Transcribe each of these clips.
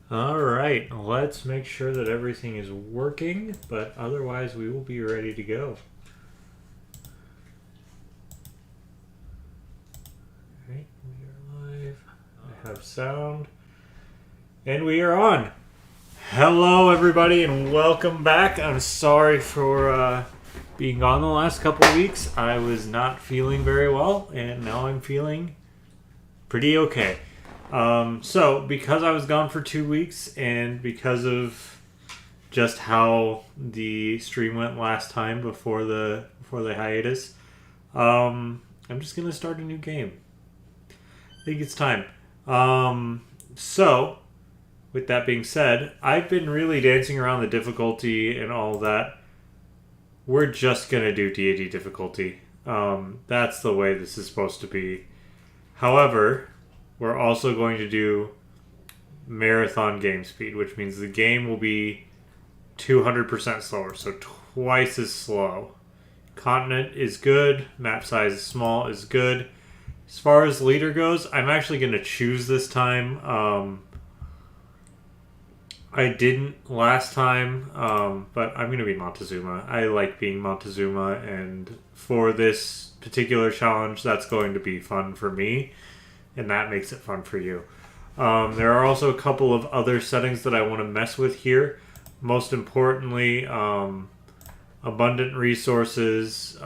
All right, let's make sure that everything is working, but otherwise we will be ready to go. All right, we are live. I have sound. And we are on. Hello, everybody, and welcome back. I'm sorry for being gone the last couple of weeks. I was not feeling very well, and now I'm feeling pretty okay. So, because I was gone for 2 weeks, and because of just how the stream went last time before the hiatus, I'm just gonna start a new game. I think it's time. So, with that being said, I've been really dancing around the difficulty and all that. We're just gonna do Deity difficulty. That's the way this is supposed to be. However, we're also going to do marathon game speed, which means the game will be 200% slower, so twice as slow. Continent is good, map size is small is good. As far as leader goes, I'm actually going to choose this time. I didn't last time, but I'm going to be Montezuma. I like being Montezuma, and for this particular challenge, that's going to be fun for me, and that makes it fun for you. There are also a couple of other settings that I want to mess with here. Most importantly, abundant resources,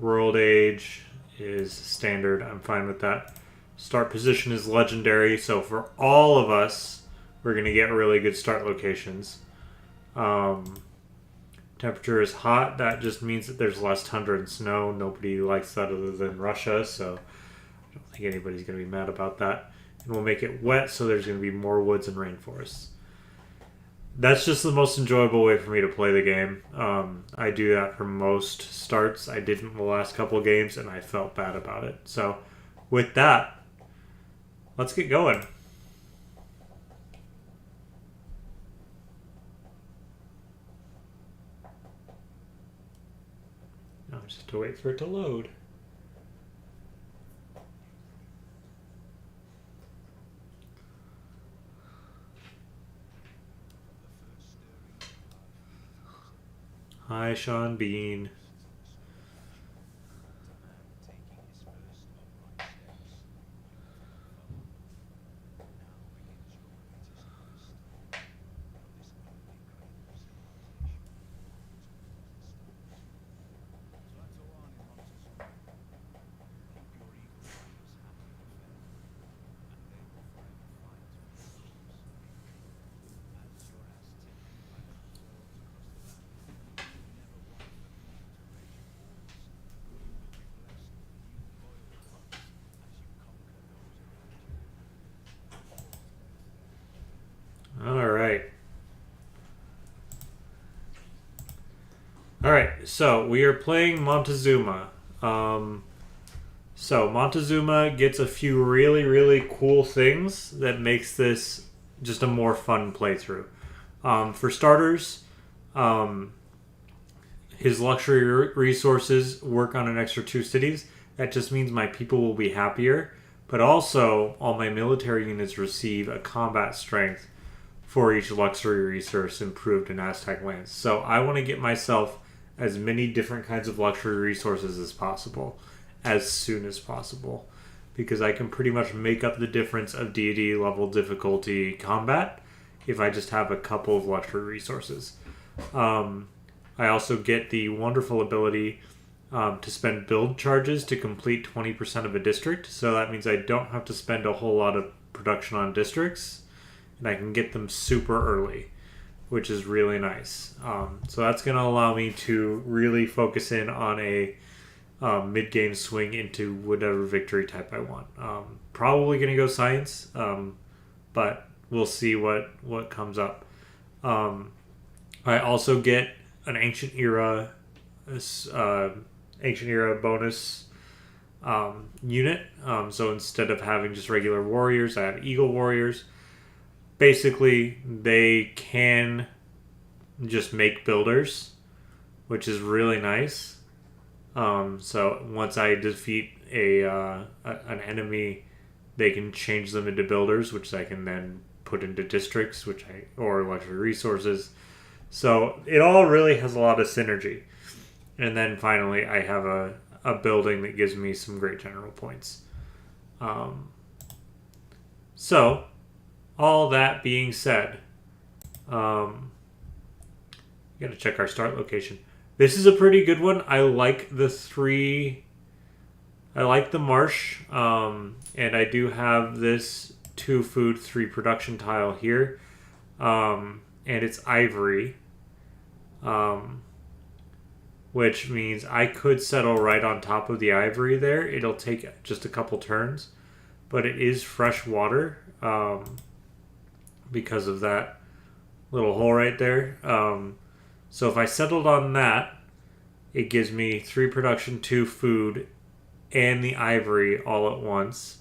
world age is standard. I'm fine with that. Start position is legendary, so for all of us, we're going to get really good start locations. Temperature is hot. That just means that there's less tundra and snow. Nobody likes that other than Russia, so I don't think anybody's going to be mad about that. And we'll make it wet, so there's going to be more woods and rainforests. That's just the most enjoyable way for me to play the game. I do that for most starts. I didn't the last couple of games, and I felt bad about it. So, with that, let's get going. Now I just have to wait for it to load. Hi, Sean Bean. Alright, so we are playing Montezuma. So Montezuma gets a few really, really cool things that makes this just a more fun playthrough. For starters, his luxury resources work on an extra 2 cities. That just means my people will be happier. But also, all my military units receive a combat strength for each luxury resource improved in Aztec lands. So I want to get myself as many different kinds of luxury resources as possible, as soon as possible, because I can pretty much make up the difference of deity level difficulty combat if I just have a couple of luxury resources. I also get the wonderful ability to spend build charges to complete 20% of a district, so that means I don't have to spend a whole lot of production on districts, and I can get them super early, which is really nice. So that's going to allow me to really focus in on a mid-game swing into whatever victory type I want. Probably going to go science, but we'll see what comes up. I also get an ancient era bonus unit. So instead of having just regular warriors, I have eagle warriors. Basically, they can just make builders, which is really nice. So once I defeat an enemy they can change them into builders, which I can then put into districts, or luxury resources. So it all really has a lot of synergy. And then finally, I have a building that gives me some great general points. So, all that being said, you got to check our start location. This is a pretty good one. I like the marsh, and I do have this 2 food, 3 production tile here, and it's ivory, which means I could settle right on top of the ivory there. It'll take just a couple turns, but it is fresh water, because of that little hole right there. So if I settled on that, it gives me 3 production, 2 food, and the ivory all at once.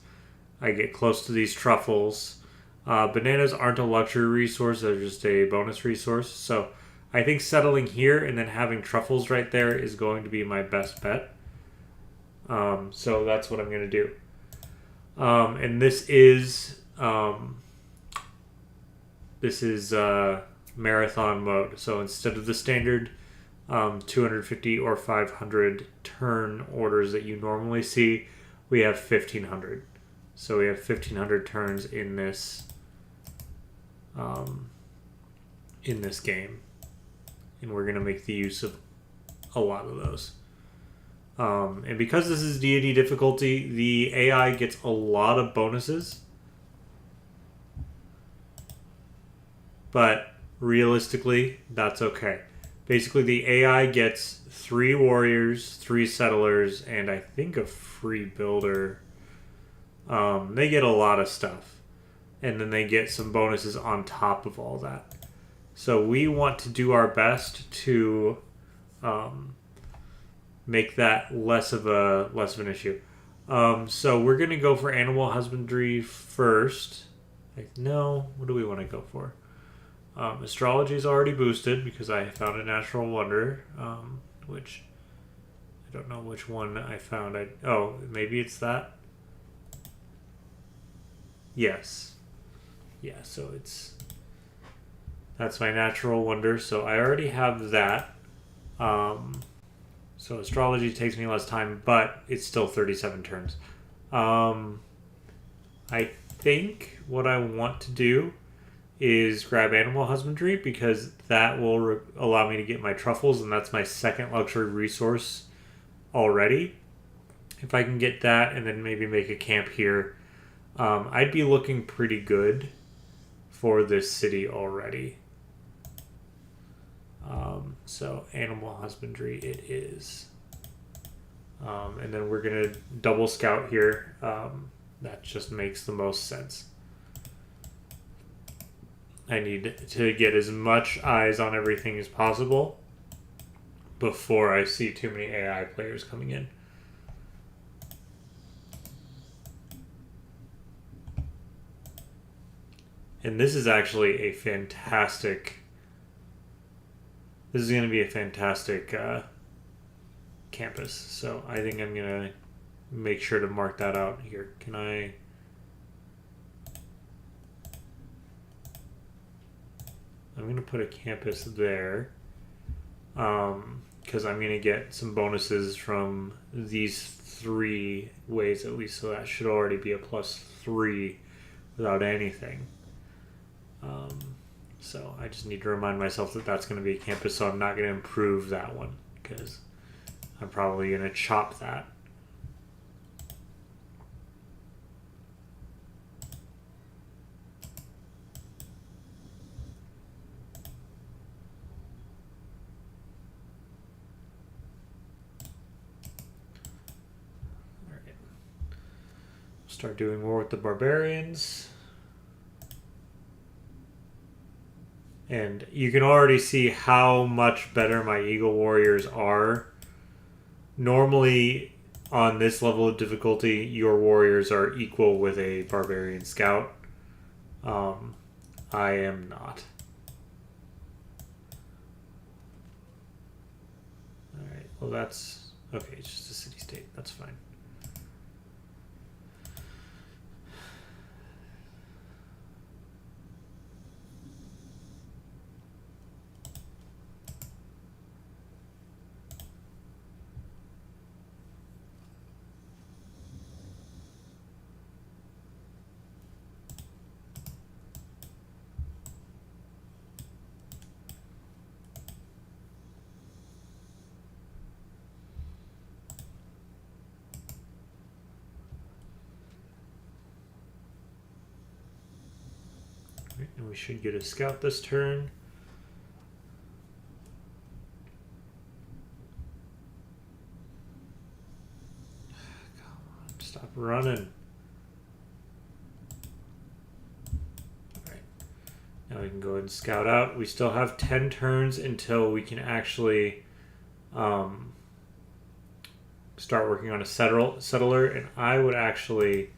I get close to these truffles. Bananas aren't a luxury resource, they're just a bonus resource. So I think settling here and then having truffles right there is going to be my best bet. So that's what I'm going to do. And this is marathon mode. So instead of the standard 250 or 500 turn orders that you normally see, we have 1500. So we have 1500 turns in this game, and we're going to make the use of a lot of those. And because this is deity difficulty, the AI gets a lot of bonuses, but realistically, that's okay. Basically, the AI gets 3 warriors, 3 settlers, and I think a free builder. They get a lot of stuff, and then they get some bonuses on top of all that. So we want to do our best to make that less of an issue. So we're gonna go for animal husbandry first. No, what do we want to go for? Astrology is already boosted because I found a natural wonder, which I don't know which one I found. Maybe it's that. Yes. Yeah, so that's my natural wonder. So I already have that. So astrology takes me less time, but it's still 37 turns. I think what I want to do is grab animal husbandry because that will allow me to get my truffles, and that's my second luxury resource already. If I can get that and then maybe make a camp here, I'd be looking pretty good for this city already. So animal husbandry it is. And then we're going to double scout here. That just makes the most sense. I need to get as much eyes on everything as possible before I see too many AI players coming in. And this is actually a fantastic... This is going to be a fantastic campus. So I think I'm going to make sure to mark that out here. Can I... I'm going to put a campus there because I'm going to get some bonuses from these 3 ways at least. So that should already be a +3 without anything. So I just need to remind myself that that's going to be a campus, so I'm not going to improve that one because I'm probably going to chop that. All right. Start doing war with the barbarians. And you can already see how much better my Eagle Warriors are. Normally, on this level of difficulty, your warriors are equal with a Barbarian Scout. I am not. Alright, well that's... Okay, it's just a city-state. That's fine. And we should get a scout this turn. Come on, stop running. Alright. Now we can go ahead and scout out. We still have 10 turns until we can actually start working on a settler. And I would actually,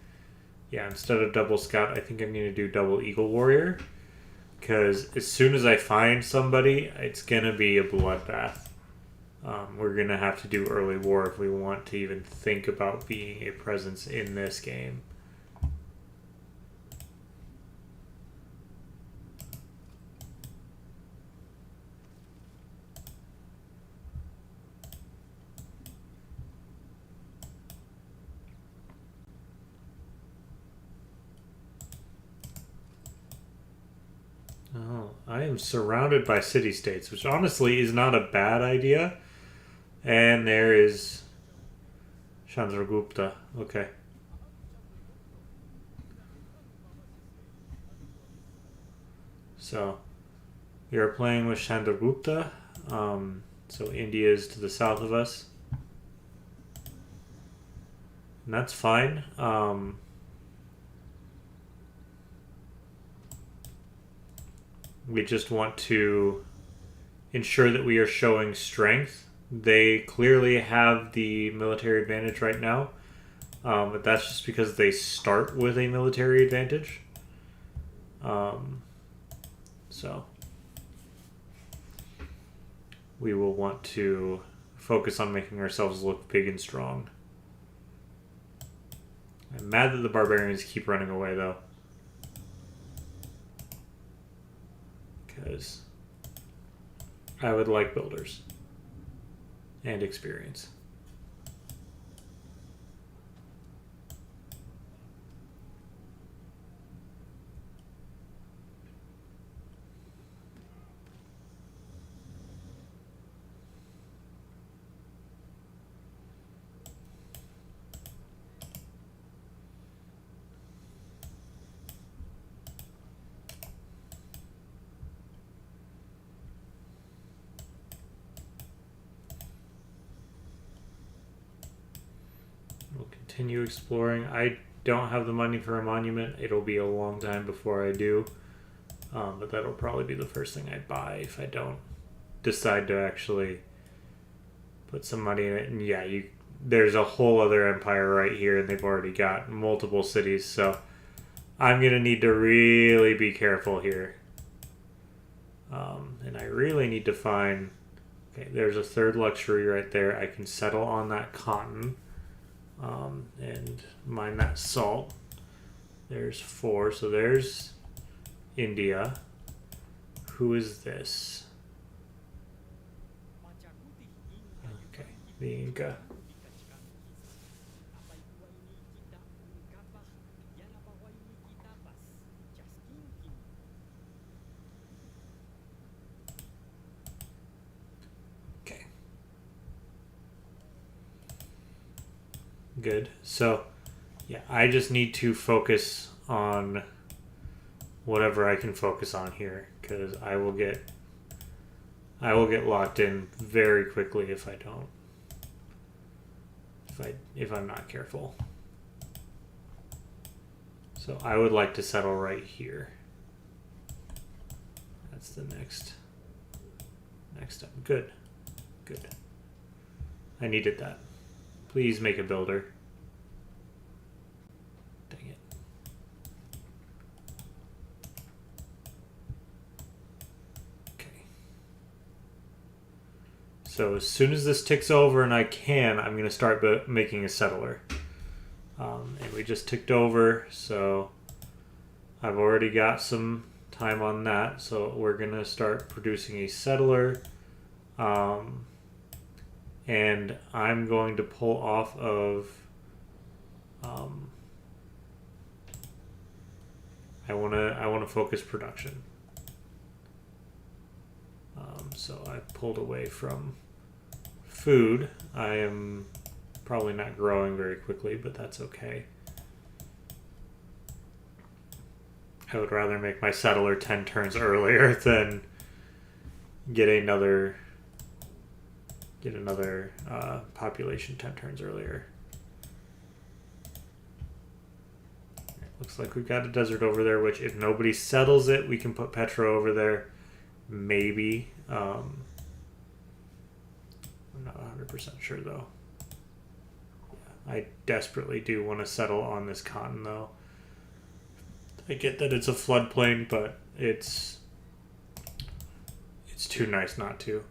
yeah, instead of double scout, I think I'm going to do double eagle warrior. Because as soon as I find somebody, it's going to be a bloodbath. We're going to have to do early war if we want to even think about being a presence in this game. Oh, I am surrounded by city-states, which honestly is not a bad idea. And there is Chandragupta. Okay. So, we are playing with Chandragupta. So India is to the south of us. And that's fine. We just want to ensure that we are showing strength. They clearly have the military advantage right now, but that's just because they start with a military advantage. So we will want to focus on making ourselves look big and strong. I'm mad that the barbarians keep running away, though. Because I would like builders and experience. Continue exploring. I don't have the money for a monument. It'll be a long time before I do. But that'll probably be the first thing I buy if I don't decide to actually put some money in it. And yeah, there's a whole other empire right here, and they've already got multiple cities. So I'm going to need to really be careful here. And I really need to find... Okay, there's a third luxury right there. I can settle on that cotton. And mine that salt. There's 4, so there's India. Who is this? Okay, the Inca. Good. So, yeah, I just need to focus on whatever I can focus on here, because I will get locked in very quickly if I don't. If I'm not careful. So I would like to settle right here. That's the next step. Good. Good. I needed that. Please make a builder. Dang it. Okay. So as soon as this ticks over and I can, I'm going to start making a settler. And we just ticked over, so I've already got some time on that. So we're going to start producing a settler. And I'm going to pull off of, I want to focus production. So I pulled away from food. I am probably not growing very quickly, but that's okay. I would rather make my settler 10 turns earlier than get another population 10 turns earlier. Looks like we've got a desert over there, which if nobody settles it, we can put Petro over there. Maybe. I'm not 100% sure, though. Yeah, I desperately do want to settle on this cotton, though. I get that it's a floodplain, but it's too nice not to.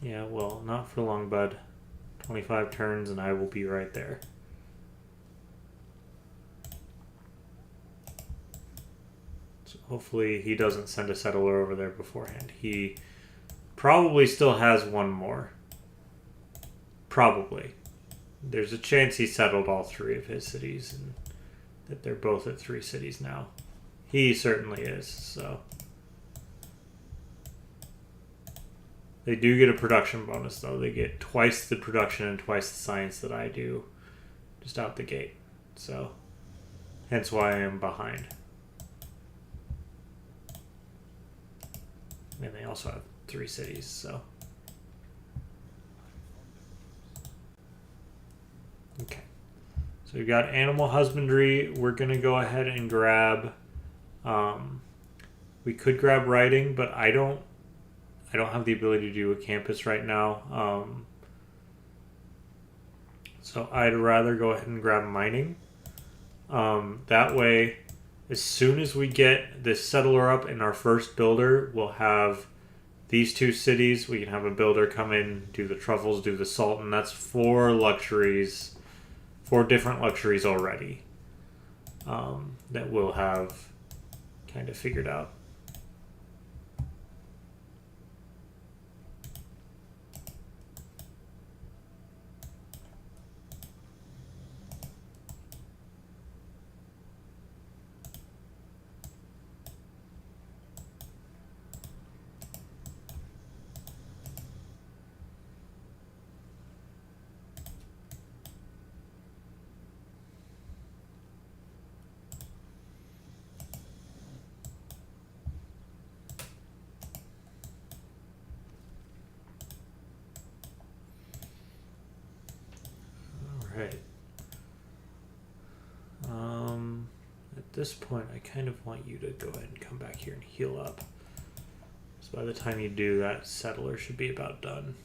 Yeah, well, not for long, bud. 25 turns and I will be right there. So hopefully he doesn't send a settler over there beforehand. He probably still has one more. Probably. There's a chance he settled all 3 of his cities and that they're both at 3 cities now. He certainly is, so... They do get a production bonus, though. They get twice the production and twice the science that I do just out the gate. So, hence why I am behind. And they also have 3 cities, so. Okay. So we've got animal husbandry. We're going to go ahead and grab... we could grab writing, but I don't have the ability to do a campus right now. So I'd rather go ahead and grab mining. That way, as soon as we get this settler up in our first builder, we'll have these 2 cities. We can have a builder come in, do the truffles, do the salt, and that's 4 luxuries, 4 different luxuries already that we'll have kind of figured out. Right. At this point, I kind of want you to go ahead and come back here and heal up. So by the time you do, that settler should be about done.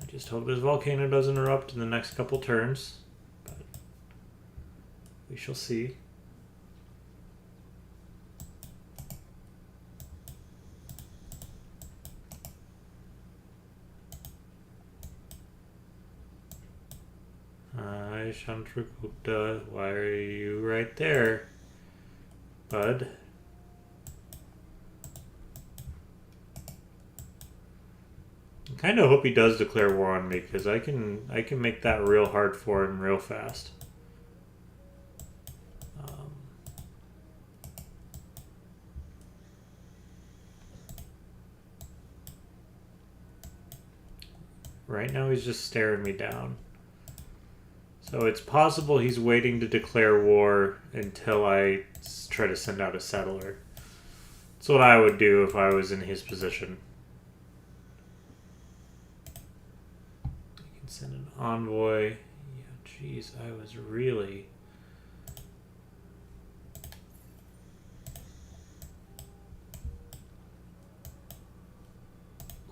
I just hope this volcano doesn't erupt in the next couple turns, but we shall see. Hi, Chandragupta. Why are you right there, bud? I kind of hope he does declare war on me, because I can make that real hard for him real fast. Right now he's just staring me down. So it's possible he's waiting to declare war until I try to send out a settler. That's what I would do if I was in his position. I can send an envoy. Yeah, jeez, I was really...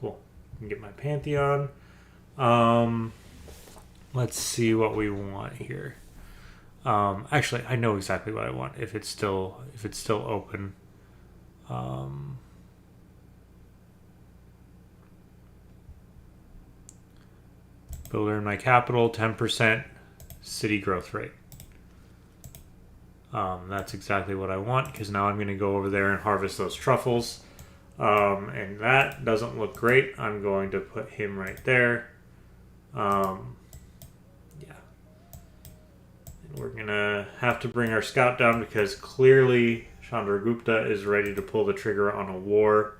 Cool. I can get my Pantheon. Let's see what we want here. Actually, I know exactly what I want. If it's still open. Builder in my capital, 10% city growth rate. That's exactly what I want, because now I'm going to go over there and harvest those truffles. And that doesn't look great. I'm going to put him right there. Yeah. And we're going to have to bring our scout down because clearly Chandragupta is ready to pull the trigger on a war.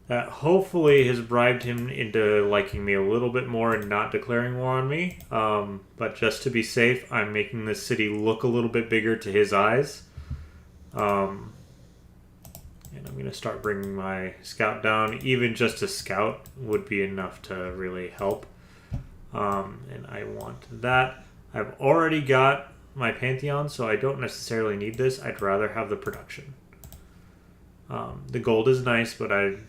That hopefully has bribed him into liking me a little bit more and not declaring war on me. But just to be safe, I'm making this city look a little bit bigger to his eyes. And I'm going to start bringing my scout down. Even just a scout would be enough to really help. And I want that. I've already got my Pantheon, so I don't necessarily need this. I'd rather have the production. The gold is nice, but at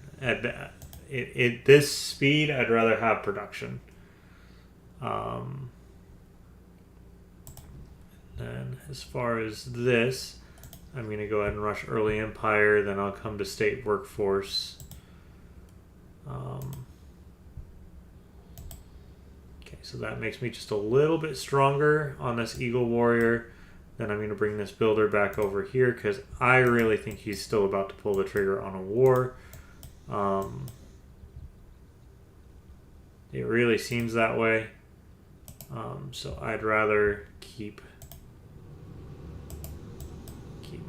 this speed, I'd rather have production. And as far as this, I'm going to go ahead and rush early empire, then I'll come to state workforce. Okay, so that makes me just a little bit stronger on this eagle warrior. Then I'm going to bring this builder back over here because I really think he's still about to pull the trigger on a war. It really seems that way. So I'd rather keep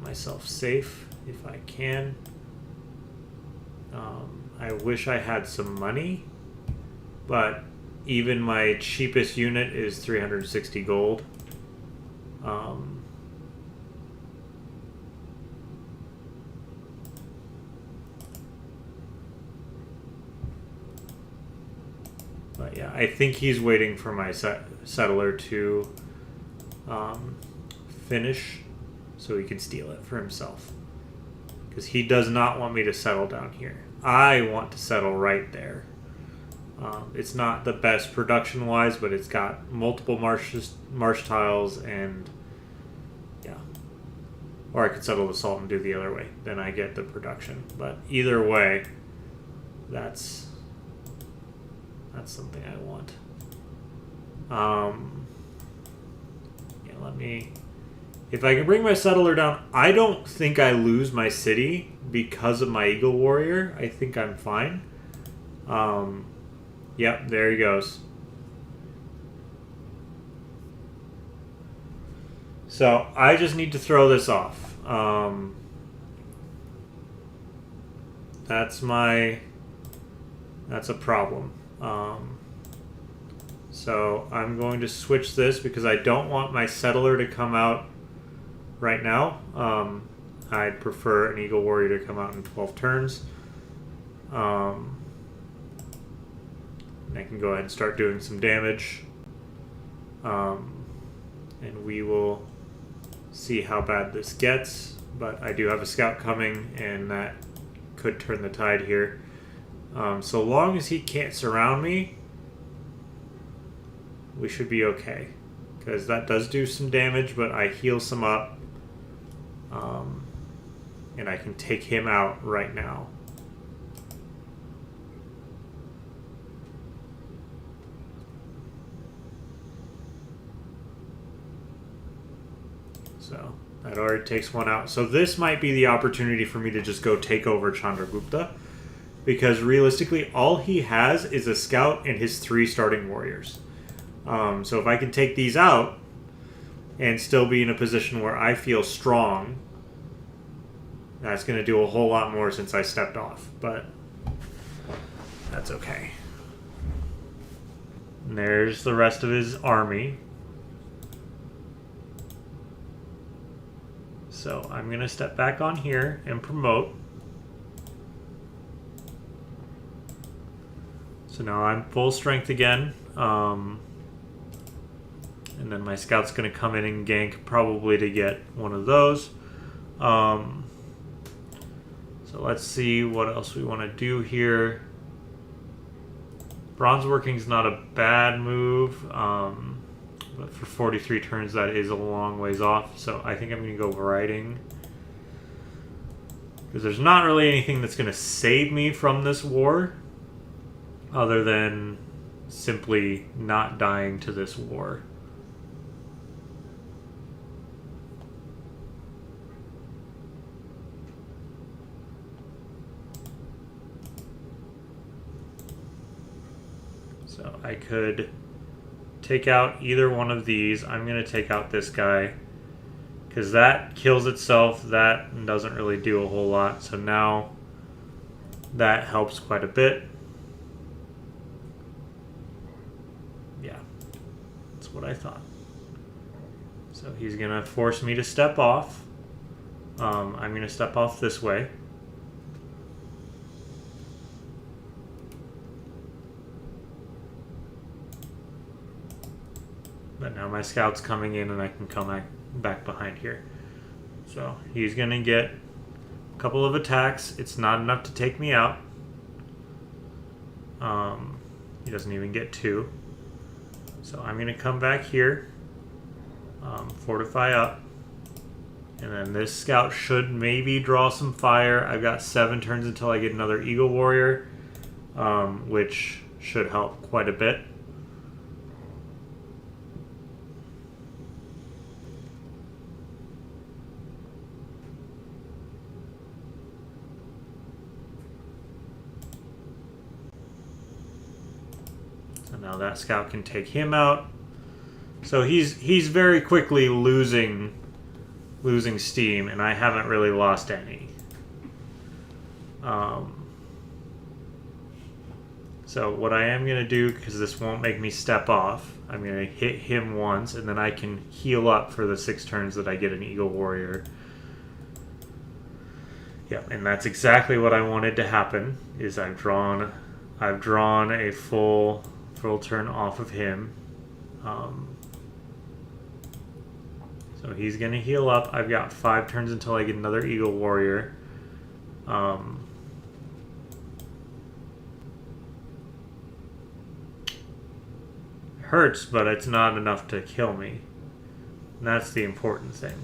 myself safe if I can. I wish I had some money, but even my cheapest unit is 360 gold. But yeah, I think he's waiting for my settler to finish so he can steal it for himself. Because he does not want me to settle down here. I want to settle right there. It's not the best production-wise, but it's got multiple marsh tiles and yeah. Or I could settle the salt and do the other way. Then I get the production. But either way, that's something I want. Yeah, let me... If I can bring my settler down, I don't think I lose my city because of my eagle warrior. I think I'm fine. Yep, there he goes. So I just need to throw this off. That's a problem. So I'm going to switch this because I don't want my settler to come out right now. I'd prefer an eagle warrior to come out in 12 turns. And I can go ahead and start doing some damage. And we will see how bad this gets. But I do have a scout coming, and that could turn the tide here. So long as he can't surround me, we should be okay. Because that does do some damage, but I heal some up. And I can take him out right now. So that already takes one out. So this might be the opportunity for me to just go take over Chandragupta. Because realistically, all he has is a scout and his 3 starting warriors. So if I can take these out and still be in a position where I feel strong, that's going to do a whole lot more since I stepped off. But that's okay. And there's the rest of his army. So I'm going to step back on here and promote. So now I'm full strength again. And then my scout's going to come in and gank probably to get one of those. So let's see what else we want to do here. Bronze working's not a bad move. But for 43 turns, that is a long ways off. So I think I'm going to go writing. Because there's not really anything that's going to save me from this war. other than simply not dying to this war. So I could take out either one of these. I'm going to take out this guy because that kills itself. That doesn't really do a whole lot. So now that helps quite a bit. Yeah, that's what I thought. So he's going to force me to step off. I'm going to step off this way. But now my scout's coming in and I can come back behind here. So he's going to get a couple of attacks. It's not enough to take me out. He doesn't even get 2. So I'm going to come back here, fortify up. And then this scout should maybe draw some fire. I've got 7 turns until I get another Eagle Warrior, which should help quite a bit. So now that scout can take him out. So he's very quickly losing steam, and I haven't really lost any. So what I am going to do, because this won't make me step off, I'm going to hit him once, and then I can heal up for the 6 turns that I get an Eagle Warrior. Yeah, and that's exactly what I wanted to happen, is I've drawn a full turn off of him. So he's going to heal up. I've got 5 turns until I get another Eagle Warrior. Hurts, but it's not enough to kill me. And that's the important thing.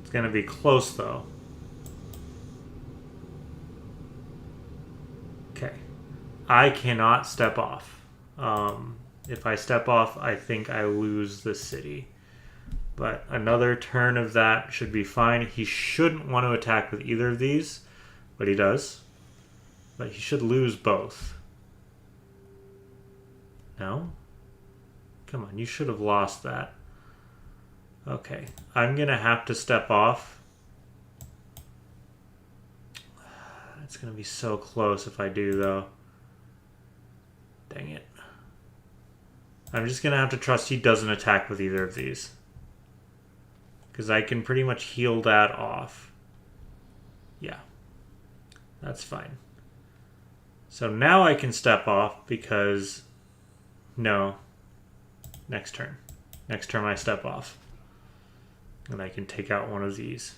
It's going to be close, though. Okay. I cannot step off. If I step off, I think I lose the city. But another turn of that should be fine. He shouldn't want to attack with either of these, but he does. But he should lose both. No? Come on, you should have lost that. Okay, I'm going to have to step off. It's going to be so close if I do, though. Dang it. I'm just going to have to trust he doesn't attack with either of these. Because I can pretty much heal that off. Yeah. That's fine. So now I can step off because... No. Next turn. Next turn I step off. And I can take out one of these.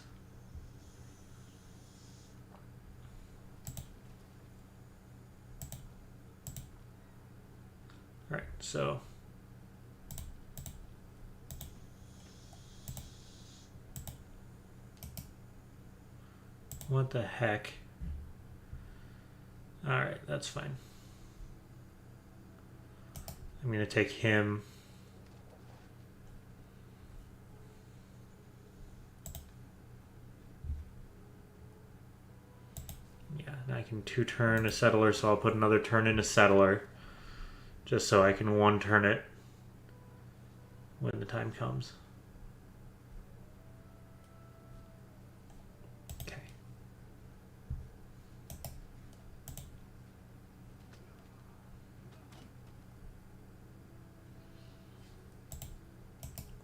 Alright, so... What the heck? Alright, that's fine. I'm going to take him. Yeah, and I can 2-turn a settler, so I'll put another turn in a settler. Just so I can 1-turn it when the time comes.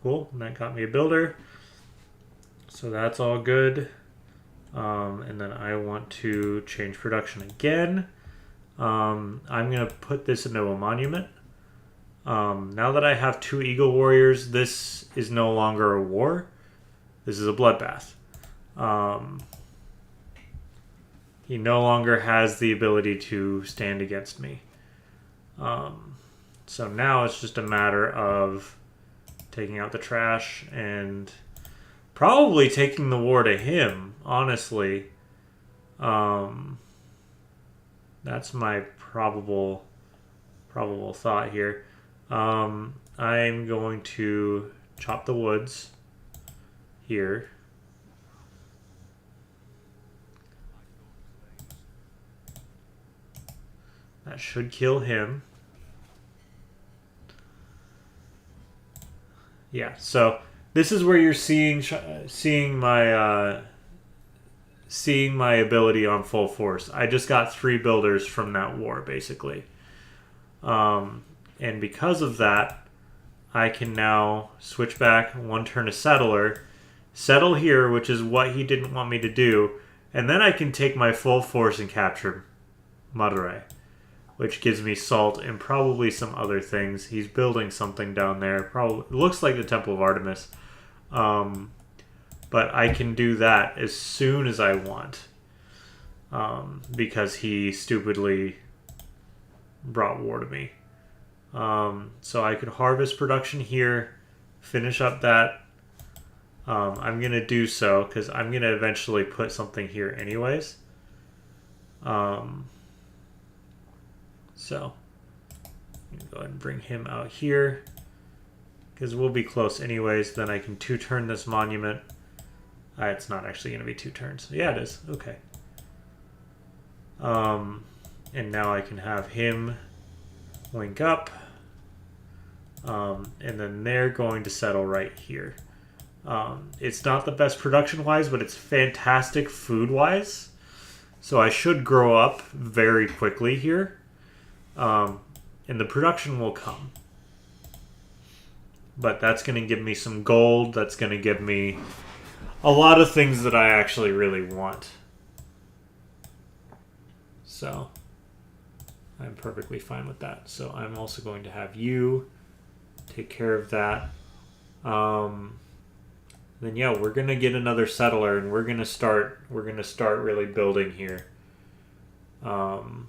Cool, and that got me a builder. So that's all good. And then I want to change production again. I'm going to put this into a monument. Now that I have 2 Eagle Warriors, this is no longer a war. This is a bloodbath. He no longer has the ability to stand against me. So now it's just a matter of taking out the trash and probably taking the war to him, honestly. That's my probable thought here. I'm going to chop the woods here. That should kill him. Yeah, so this is where you're seeing my ability on full force. I just got 3 builders from that war, basically. And because of that, I can now switch back 1 turn to settler, settle here, which is what he didn't want me to do, and then I can take my full force and capture Madurai, which gives me salt and probably some other things. He's building something down there. Probably it looks like the Temple of Artemis. But I can do that as soon as I want. Because he stupidly brought war to me. So I could harvest production here, finish up that. I'm going to do so because I'm going to eventually put something here anyways. So I'm going to go ahead and bring him out here because we'll be close anyways. Then I can 2-turn this monument. It's not actually going to be 2 turns. Yeah, it is. Okay. And now I can have him link up. And then they're going to settle right here. It's not the best production-wise, but it's fantastic food-wise. So I should grow up very quickly here. And the production will come. But that's going to give me some gold. That's going to give me a lot of things that I actually really want. So I'm perfectly fine with that. So I'm also going to have you take care of that. Then yeah, we're gonna get another settler, and we're gonna start really building here. Have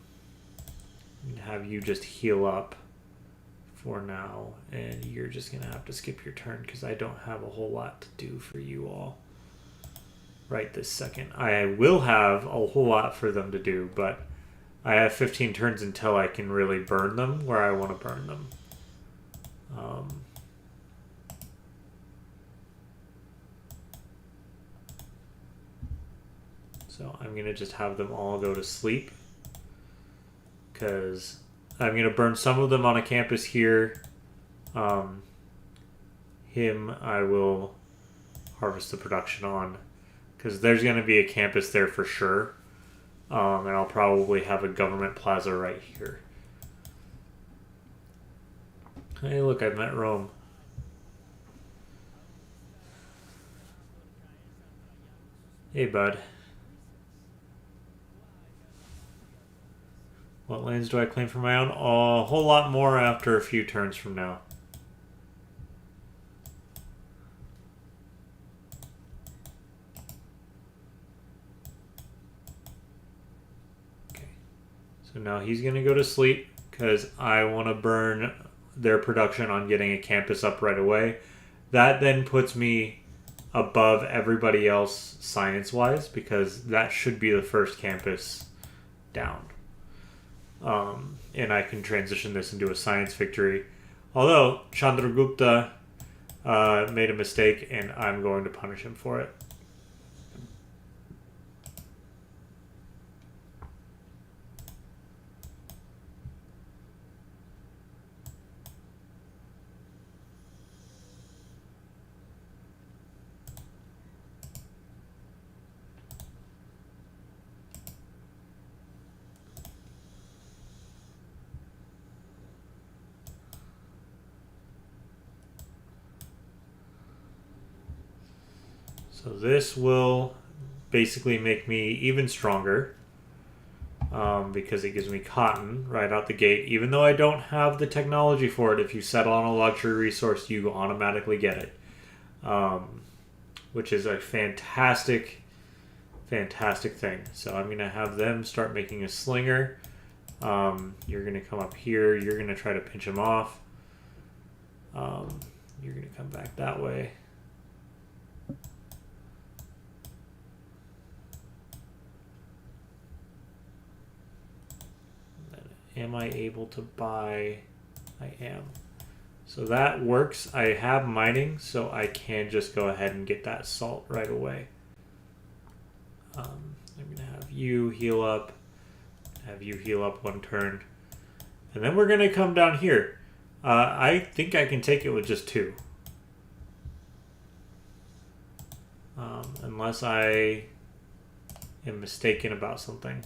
you just heal up for now, and you're just gonna have to skip your turn because I don't have a whole lot to do for you all right this second. I will have a whole lot for them to do, but I have 15 turns until I can really burn them where I want to burn them. So I'm going to just have them all go to sleep because I'm going to burn some of them on a campus here. Him I will harvest the production on because there's going to be a campus there for sure. And I'll probably have a government plaza right here. Hey, look, I've met Rome. Hey, bud. What lands do I claim for my own? Oh, a whole lot more after a few turns from now. Okay. So now he's going to go to sleep because I want to burn their production on getting a campus up right away. That then puts me above everybody else science-wise because that should be the first campus down. And I can transition this into a science victory. Although Chandragupta made a mistake, and I'm going to punish him for it. So this will basically make me even stronger because it gives me cotton right out the gate. Even though I don't have the technology for it, if you settle on a luxury resource, you automatically get it, which is a fantastic thing. So I'm going to have them start making a slinger. You're going to come up here. You're going to try to pinch him off. You're going to come back that way. Am I able to buy? I am. So that works. I have mining, so I can just go ahead and get that salt right away. I'm going to have you heal up. Have you heal up 1 turn. And then we're going to come down here. I think I can take it with just 2. Unless I am mistaken about something.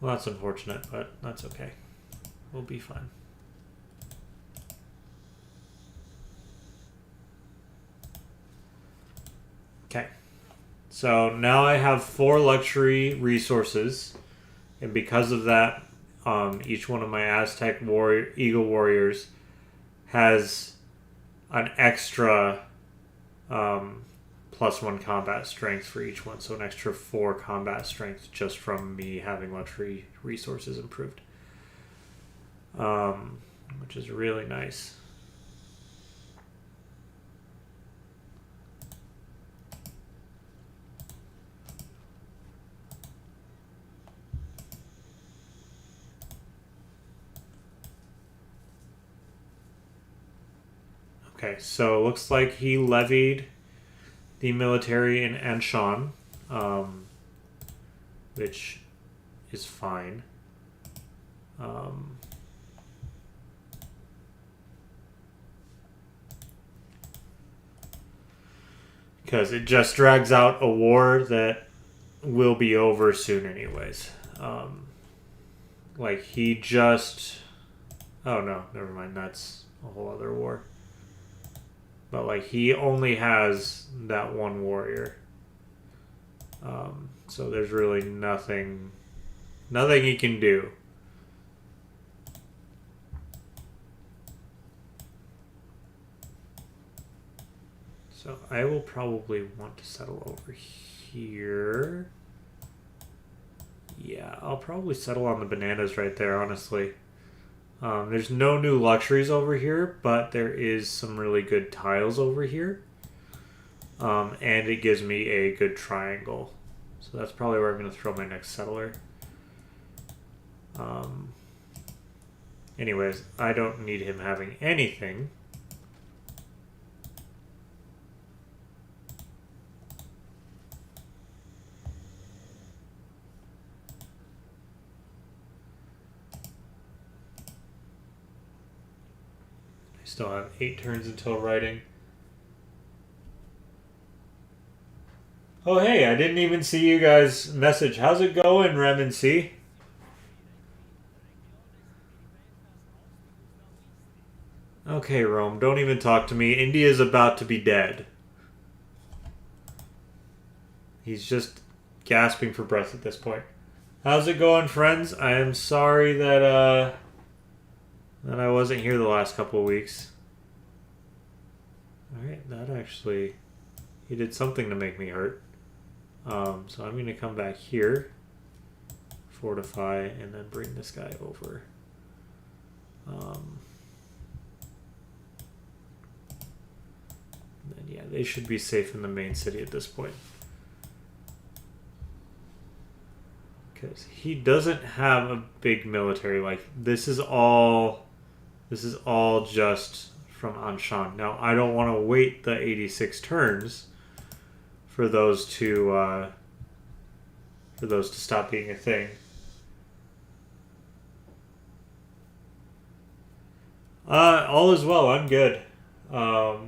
Well, that's unfortunate, but that's okay. We'll be fine. Okay. So now I have 4 luxury resources, and because of that, each one of my Aztec Eagle Warriors has an extra +1 combat strength for each one, so an extra 4 combat strength just from me having luxury resources improved, which is really nice. Okay, so it looks like he levied the military in Anshan, which is fine. Because it just drags out a war that will be over soon anyways. Like he just... Oh no, never mind, that's a whole other war. But like he only has that 1 warrior, so there's really nothing he can do. So I will probably want to settle over here. Yeah, I'll probably settle on the bananas right there, honestly. There's no new luxuries over here, but there is some really good tiles over here. And it gives me a good triangle. So that's probably where I'm going to throw my next settler. Anyways, I don't need him having anything. Still have 8 turns until writing. Oh hey, I didn't even see you guys message. How's it going, Rem and C? Okay, Rome, don't even talk to me. India's about to be dead. He's just gasping for breath at this point. How's it going, friends? I am sorry that I wasn't here the last couple of weeks. Alright, that actually... He did something to make me hurt. So I'm going to come back here, fortify, and then bring this guy over. Then yeah, they should be safe in the main city at this point. Because he doesn't have a big military. Like, this is all just from Anshan. Now, I don't want to wait the 86 turns for those to stop being a thing. All is well. I'm good. I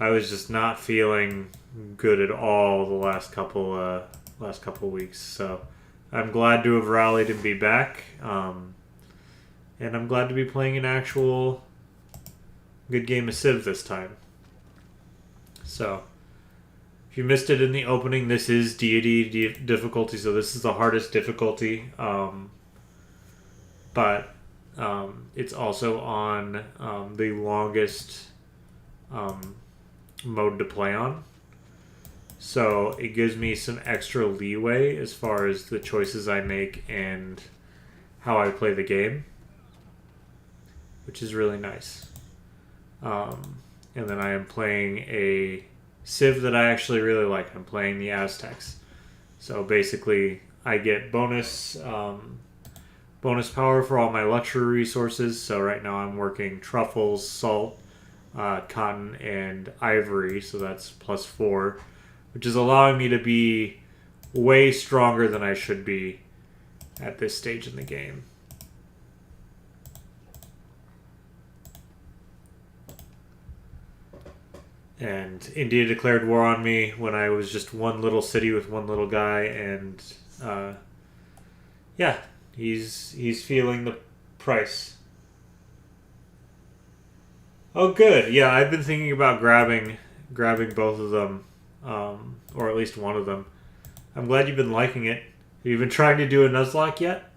was just not feeling good at all the last couple weeks. So I'm glad to have rallied and be back. And I'm glad to be playing an actual good game of Civ this time. So, if you missed it in the opening, this is Deity difficulty, so this is the hardest difficulty. But but it's also on the longest mode to play on. So it gives me some extra leeway as far as the choices I make and how I play the game, which is really nice. And then I am playing a Civ that I actually really like. I'm playing the Aztecs. So basically, I get bonus power for all my luxury resources. So right now I'm working truffles, salt, cotton, and ivory. So that's +4, which is allowing me to be way stronger than I should be at this stage in the game. And India declared war on me when I was just one little city with one little guy, and yeah, he's feeling the price. Oh, good. Yeah, I've been thinking about grabbing both of them, or at least one of them. I'm glad you've been liking it. Have you been trying to do a Nuzlocke yet?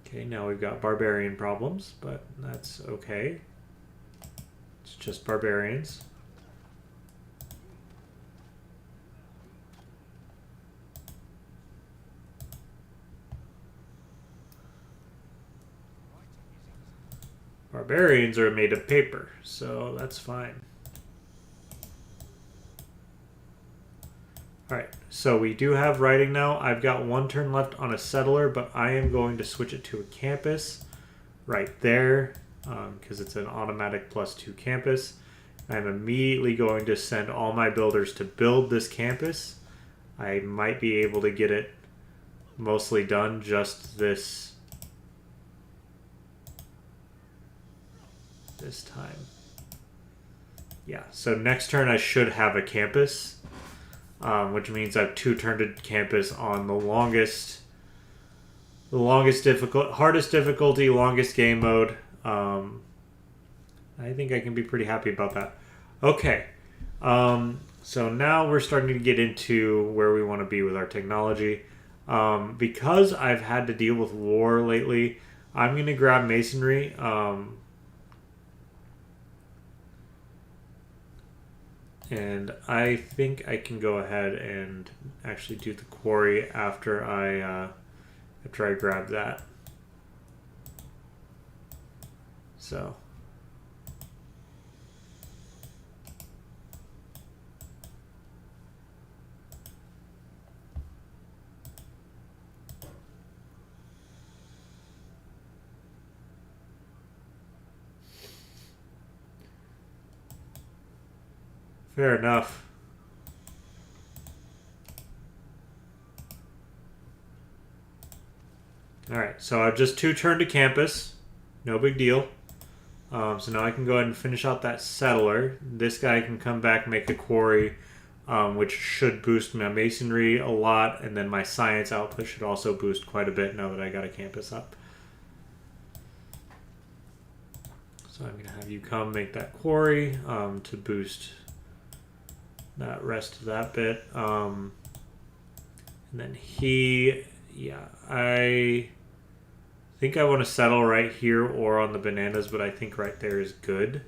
Okay, now we've got barbarian problems, but that's okay. It's just barbarians. Barbarians are made of paper, so that's fine. Alright, so we do have writing now. I've got 1 turn left on a settler, but I am going to switch it to a campus right there, because it's an automatic +2 campus. I'm immediately going to send all my builders to build this campus. I might be able to get it mostly done just this time. Yeah, so next turn I should have a campus. Which means I've 2-turned campus on the longest hardest difficulty, longest game mode. I think I can be pretty happy about that. Okay, so now we're starting to get into where we want to be with our technology. Because I've had to deal with war lately, I'm going to grab masonry. And I think I can go ahead and actually do the quarry after I grab that. So fair enough. Alright, so I've just 2-turned a campus. No big deal. So now I can go ahead and finish out that settler. This guy can come back, make a quarry, which should boost my masonry a lot, and then my science output should also boost quite a bit now that I got a campus up. So I'm going to have you come make that quarry to boost that rest of that bit. And then I think I want to settle right here or on the bananas, but I think right there is good.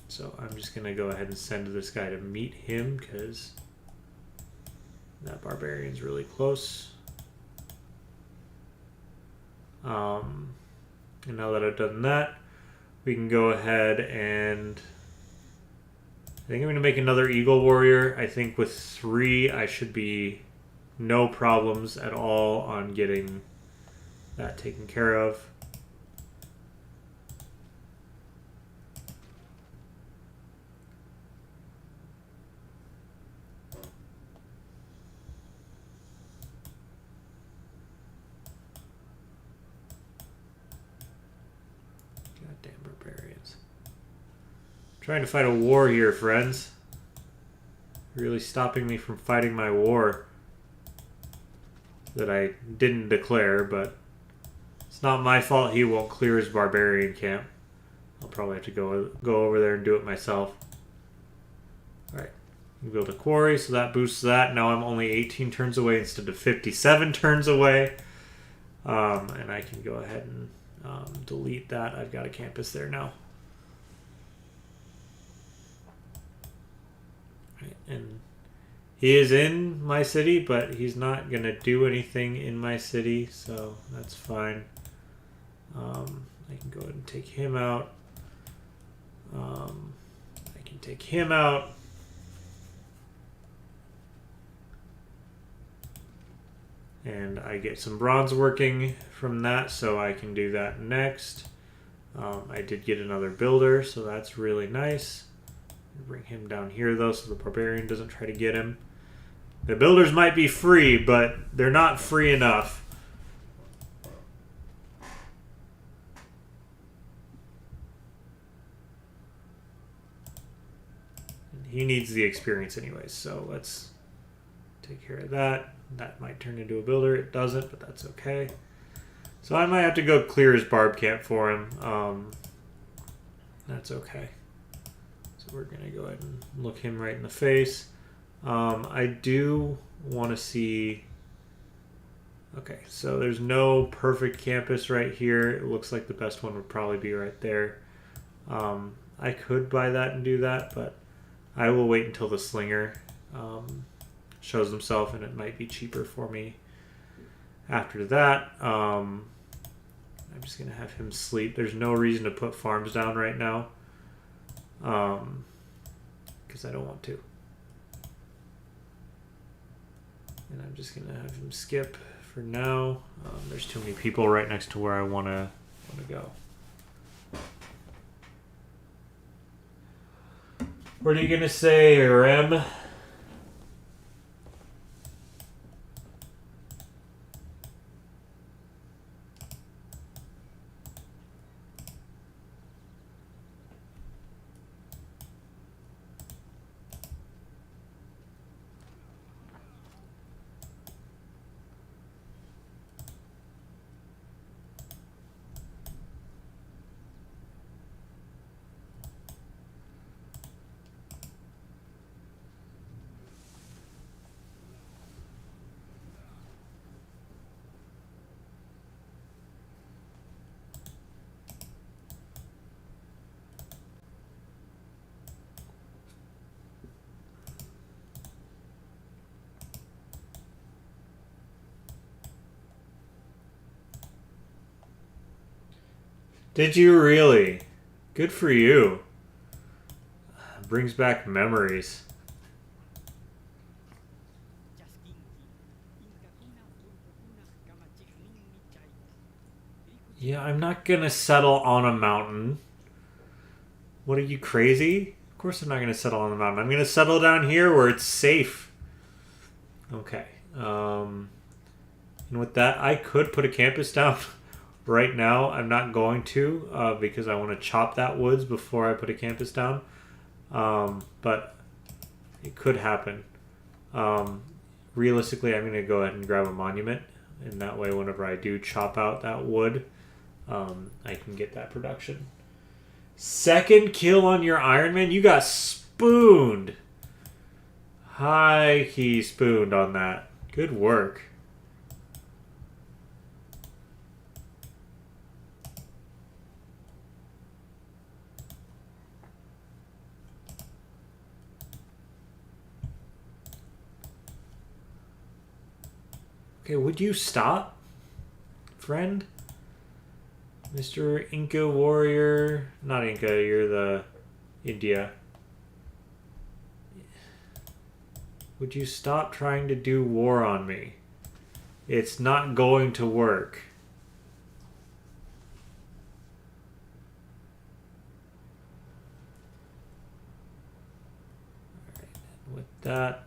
So I'm just going to go ahead and send this guy to meet him because that barbarian's really close. And now that I've done that, we can go ahead and I think I'm going to make another Eagle Warrior. I think with 3, I should be no problems at all on getting that taken care of. Goddamn barbarians. Trying to fight a war here, friends. Really stopping me from fighting my war that I didn't declare, but it's not my fault he won't clear his barbarian camp. I'll probably have to go over there and do it myself. Alright. You build a quarry, so that boosts that. Now I'm only 18 turns away instead of 57 turns away. And I can go ahead and delete that. I've got a campus there now. Right, and he is in my city, but he's not going to do anything in my city, so that's fine. I can go ahead and take him out. I can take him out. And I get some bronze working from that, so I can do that next. I did get another builder, so that's really nice. Bring him down here, though, so the barbarian doesn't try to get him. The builders might be free, but they're not free enough. He needs the experience anyways, so let's take care of that. That might turn into a builder. It doesn't, but that's okay. So I might have to go clear his barb camp for him. That's okay. So we're going to go ahead and look him right in the face. I do want to see... Okay, so there's no perfect campus right here. It looks like the best one would probably be right there. I could buy that and do that, but I will wait until the slinger shows himself, and it might be cheaper for me after that. I'm just going to have him sleep. There's no reason to put farms down right now because I don't want to. And I'm just going to have him skip for now. There's too many people right next to where I want to go. What are you going to say, Rem? Did you really? Good for you. Brings back memories. Yeah, I'm not gonna settle on a mountain. What are you, crazy? Of course I'm not gonna settle on the mountain. I'm gonna settle down here where it's safe. Okay. And with that, I could put a campus down. Right now, I'm not going to because I want to chop that woods before I put a campus down. But it could happen. Realistically, I'm going to go ahead and grab a monument. And that way, whenever I do chop out that wood, I can get that production. Second kill on your Iron Man? You got spooned. High key spooned on that. Good work. Okay, would you stop, friend? Mr. Inca warrior. Not Inca, you're the India. Would you stop trying to do war on me? It's not going to work. Alright, with that,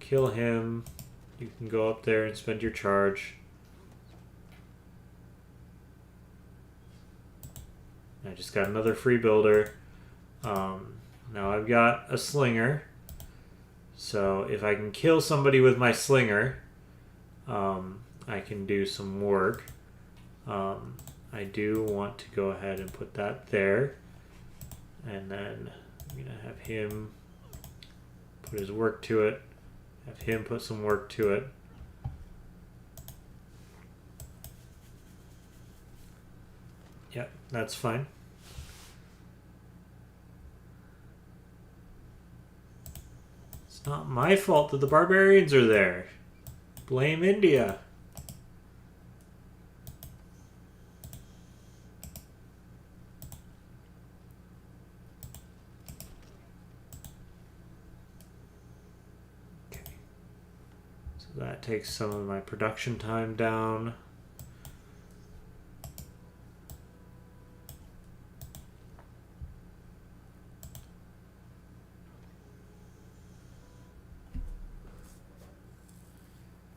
kill him. You can go up there and spend your charge. I just got another free builder. Now I've got a slinger. So if I can kill somebody with my slinger, I can do some work. I do want to go ahead and put that there. And then I'm going to have him put his work to it. Have him put some work to it. Yep, that's fine. It's not my fault that the barbarians are there. Blame India. Okay. So that takes some of my production time down.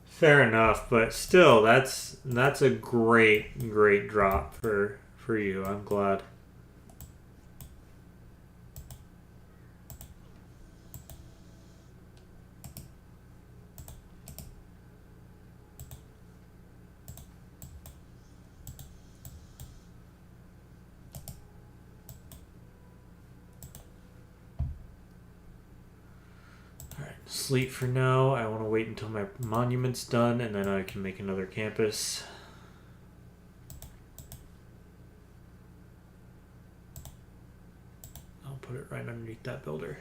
Fair enough, but still, that's a great drop for you. I'm glad. Sleep for now. I want to wait until my monument's done and then I can make another campus. I'll put it right underneath that builder.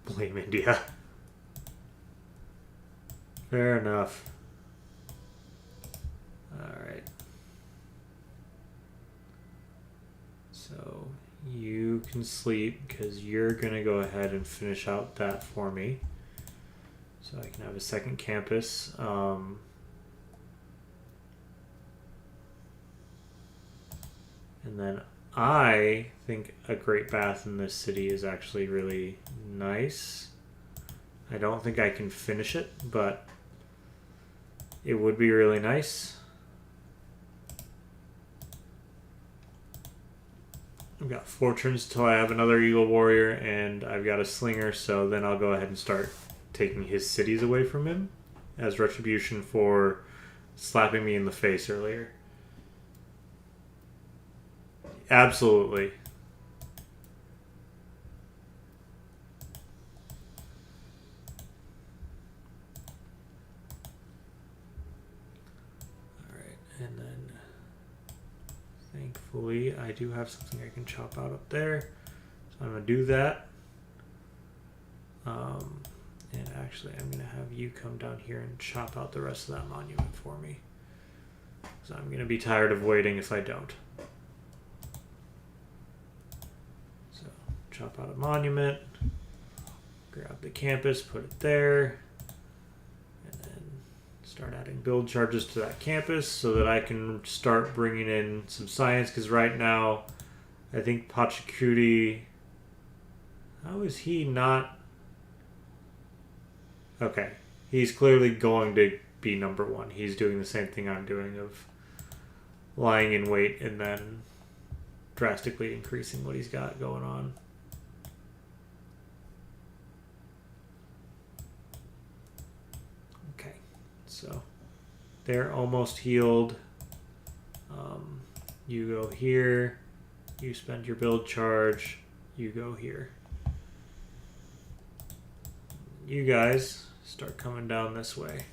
Blame India. Fair enough. Alright. So you can sleep because you're going to go ahead and finish out that for me. So I can have a second campus. And then I think a great bath in this city is actually really nice. I don't think I can finish it, but it would be really nice. I've got 4 turns till I have another Eagle Warrior, and I've got a Slinger, so then I'll go ahead and start taking his cities away from him as retribution for slapping me in the face earlier. Absolutely. Alright, and then thankfully I do have something I can chop out up there. So I'm going to do that. And actually I'm going to have you come down here and chop out the rest of that monument for me. So I'm going to be tired of waiting if I don't. So chop out a monument, grab the campus, put it there, and then start adding build charges to that campus so that I can start bringing in some science, because right now I think Pachacuti, how is he not? Okay, he's clearly going to be number 1. He's doing the same thing I'm doing of lying in wait and then drastically increasing what he's got going on. Okay, so they're almost healed. You go here, you spend your build charge, you go here. You guys start coming down this way,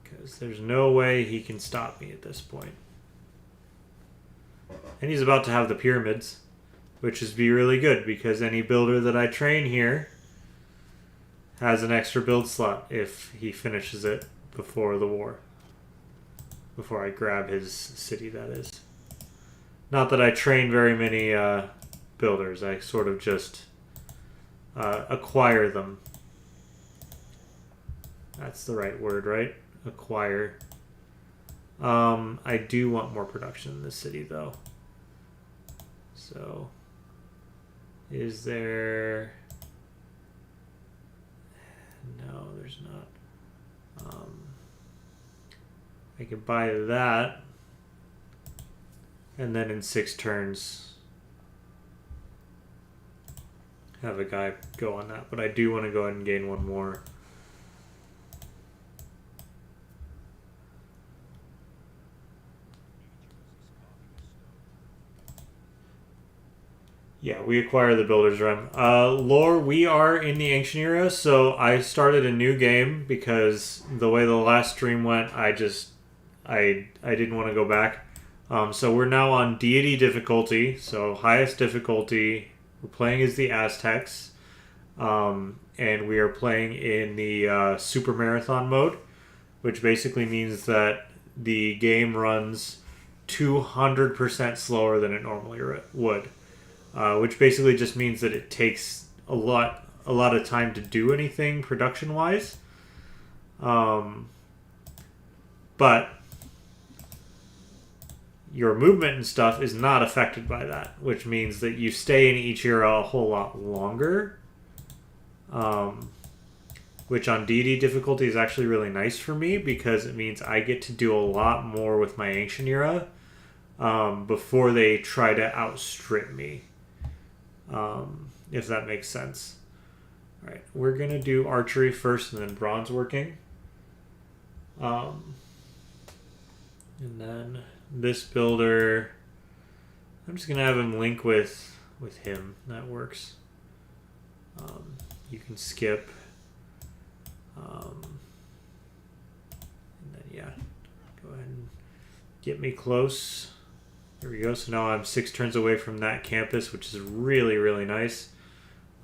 because there's no way he can stop me at this point. And he's about to have the pyramids, which is be really good because any builder that I train here has an extra build slot if he finishes it before the war. Before I grab his city, that is. Not that I train very many builders. I sort of just acquire them. That's the right word, right? Acquire. I do want more production in this city, though. So, is there... No, there's not. I could buy that, and then in 6 turns have a guy go on that. But I do want to go ahead and gain 1 more. Yeah, we acquire the Builder's Rem. Lore, we are in the Ancient Era, so I started a new game because the way the last stream went, I didn't want to go back. So we're now on Deity difficulty, so highest difficulty. We're playing as the Aztecs, and we are playing in the supermarathon mode, which basically means that the game runs 200% slower than it normally would. Which basically just means that it takes a lot of time to do anything production wise. But your movement and stuff is not affected by that, which means that you stay in each era a whole lot longer. Which on DD difficulty is actually really nice for me because it means I get to do a lot more with my Ancient Era before they try to outstrip me. If that makes sense. Alright, we're going to do archery first and then bronze working. And then this builder, I'm just going to have him link with him. That works. You can skip. And then, yeah, go ahead and get me close. There we go. So now I'm 6 turns away from that campus, which is really, really nice.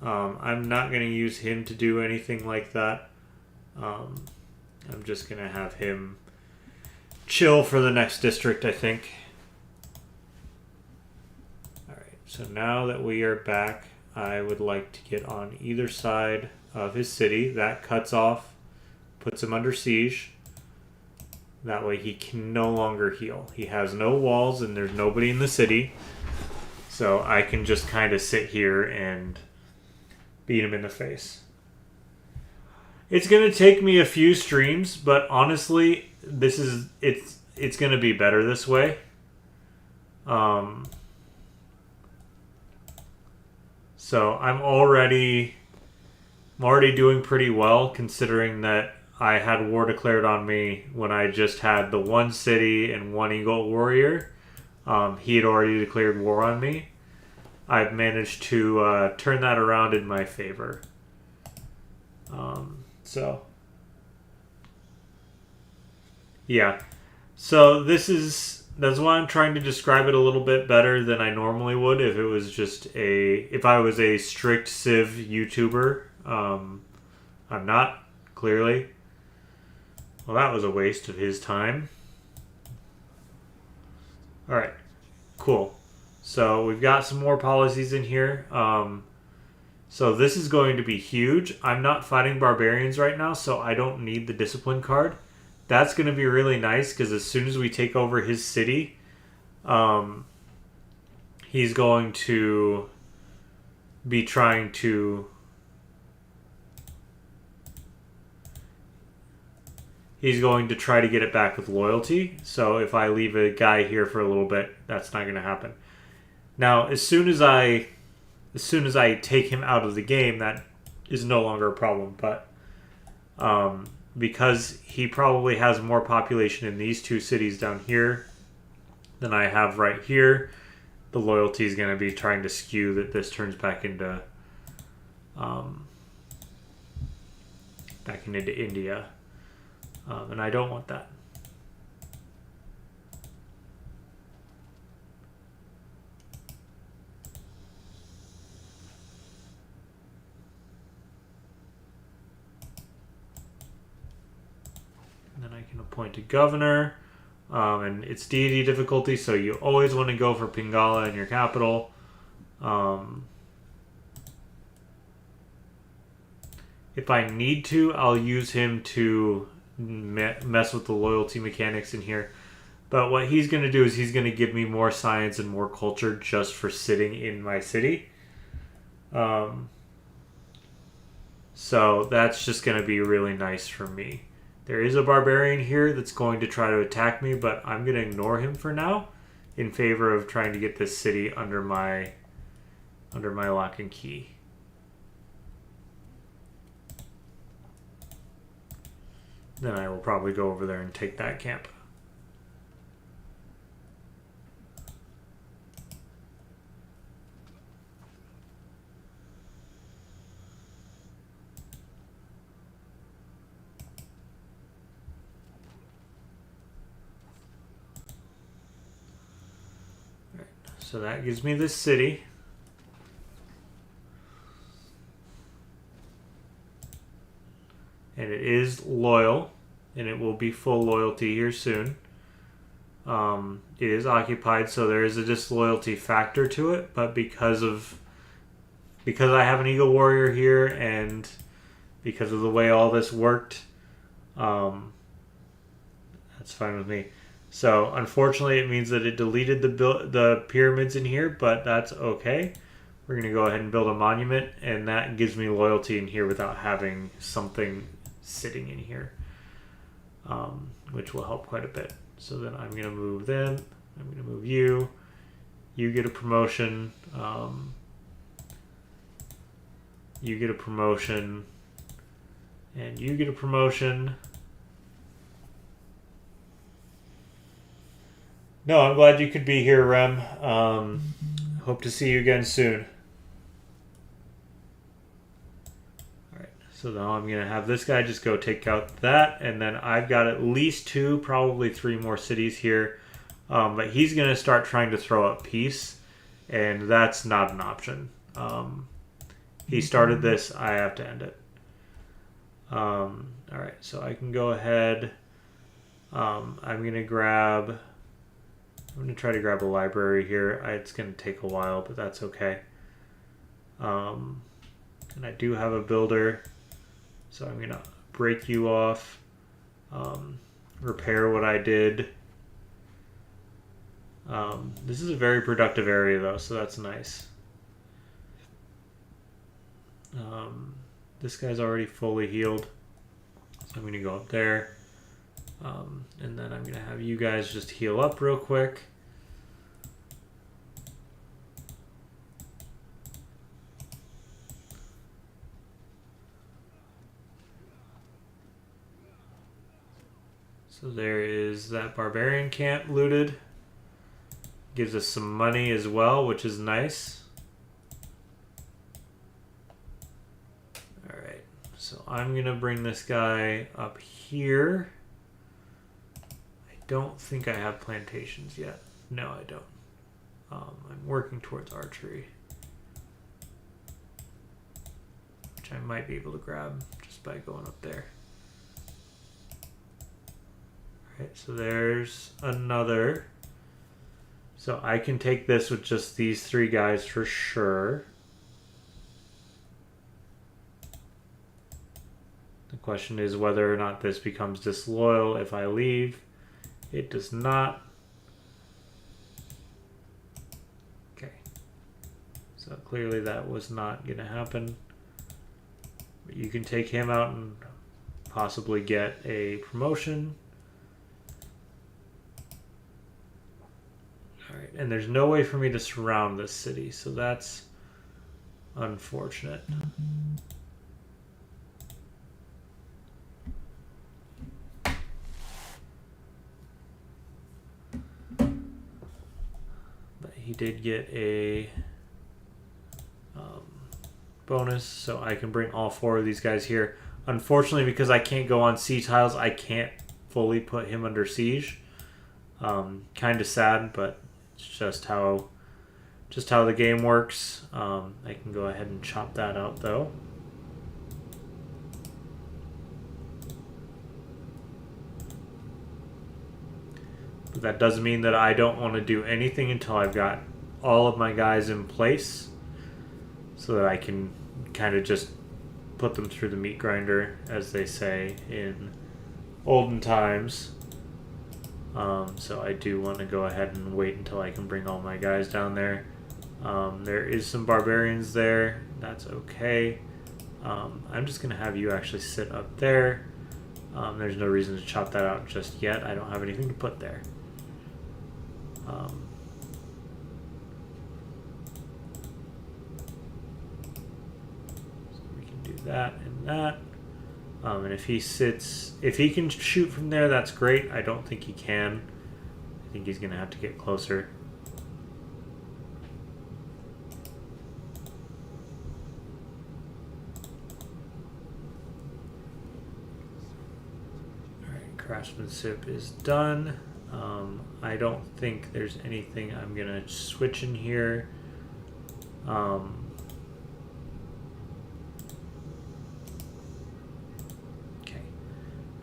I'm not going to use him to do anything like that. I'm just going to have him chill for the next district, I think. Alright, so now that we are back, I would like to get on either side of his city. That cuts off, puts him under siege. That way he can no longer heal. He has no walls and there's nobody in the city. So I can just kind of sit here and beat him in the face. It's going to take me a few streams, but honestly, it's going to be better this way. So I'm already doing pretty well considering that I had war declared on me when I just had the one city and one Eagle warrior. He had already declared war on me. I've managed to turn that around in my favor. Yeah. So that's why I'm trying to describe it a little bit better than I normally would if it was if I was a strict Civ YouTuber. I'm not, clearly. Well, that was a waste of his time. Alright, cool. So we've got some more policies in here. So this is going to be huge. I'm not fighting barbarians right now, so I don't need the discipline card. That's going to be really nice because as soon as we take over his city, he's going to be trying to... He's going to try to get it back with loyalty. So if I leave a guy here for a little bit, that's not going to happen. Now, as soon as I take him out of the game, that is no longer a problem. But because he probably has more population in these two cities down here than I have right here, the loyalty is going to be trying to skew that this turns back into India. And I don't want that. And then I can appoint a governor. And it's deity difficulty, so you always want to go for Pingala in your capital. If I need to, I'll use him to mess with the loyalty mechanics in here. But what he's going to do is he's going to give me more science and more culture just for sitting in my city. So that's just going to be really nice for me. There is a barbarian here that's going to try to attack me, but I'm going to ignore him for now in favor of trying to get this city under my lock and key. Then I will probably go over there and take that camp. So that gives me this city. And it is loyal, and it will be full loyalty here soon. It is occupied, so there is a disloyalty factor to it, but because I have an Eagle Warrior here, and because of the way all this worked, that's fine with me. So unfortunately, it means that it deleted the pyramids in here, but that's okay. We're going to go ahead and build a monument, and that gives me loyalty in here without having something sitting in here, which will help quite a bit. So then I'm going to move them. I'm going to move you. You get a promotion. You get a promotion. And you get a promotion. No, I'm glad you could be here, Rem. Hope to see you again soon. So now I'm going to have this guy just go take out that, and then I've got at least 2, probably 3 more cities here. But he's going to start trying to throw up peace, and that's not an option. He started this, I have to end it. Alright, so I can go ahead. I'm going to try to grab a library here. It's going to take a while, but that's okay. And I do have a builder. So I'm going to break you off, repair what I did. This is a very productive area though, so that's nice. This guy's already fully healed, so I'm going to go up there. And then I'm going to have you guys just heal up real quick. So there is that barbarian camp looted. Gives us some money as well, which is nice. Alright, so I'm going to bring this guy up here. I don't think I have plantations yet. No, I don't. I'm working towards archery, which I might be able to grab just by going up there. Okay, so there's another. So I can take this with just these 3 guys for sure. The question is whether or not this becomes disloyal if I leave. It does not. Okay. So clearly that was not going to happen. But you can take him out and possibly get a promotion. Alright, and there's no way for me to surround this city, so that's unfortunate. But he did get a bonus, so I can bring all 4 of these guys here. Unfortunately, because I can't go on sea tiles, I can't fully put him under siege. Kind of sad, but it's just how the game works. I can go ahead and chop that out though. But that doesn't mean that I don't want to do anything until I've got all of my guys in place, so that I can kind of just put them through the meat grinder, as they say in olden times. So I do want to go ahead and wait until I can bring all my guys down there. There is some barbarians there. That's okay. I'm just going to have you actually sit up there. There's no reason to chop that out just yet. I don't have anything to put there. So we can do that and that. And if he can shoot from there, that's great. I don't think he can. I think he's going to have to get closer. Alright, craftsmanship is done. I don't think there's anything I'm going to switch in here. Okay.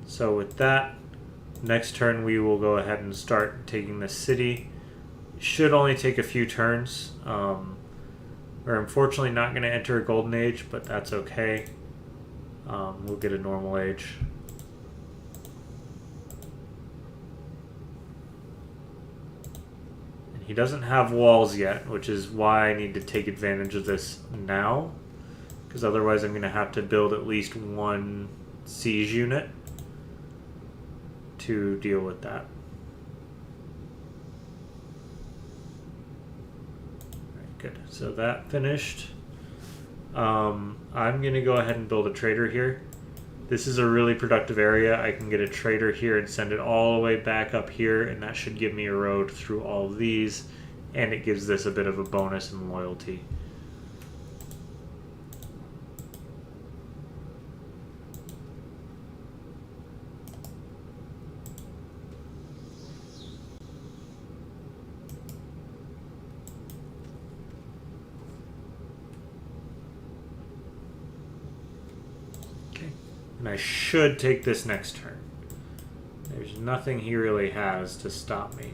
So with that, next turn we will go ahead and start taking the city. Should only take a few turns. We're unfortunately not going to enter a golden age, but that's okay. We'll get a normal age. He doesn't have walls yet, which is why I need to take advantage of this now. Because otherwise I'm going to have to build at least one siege unit to deal with that. Alright, good. So that finished. I'm going to go ahead and build a trader here. This is a really productive area. I can get a trader here and send it all the way back up here, and that should give me a road through all of these, and it gives this a bit of a bonus in loyalty. And I should take this next turn. There's nothing he really has to stop me.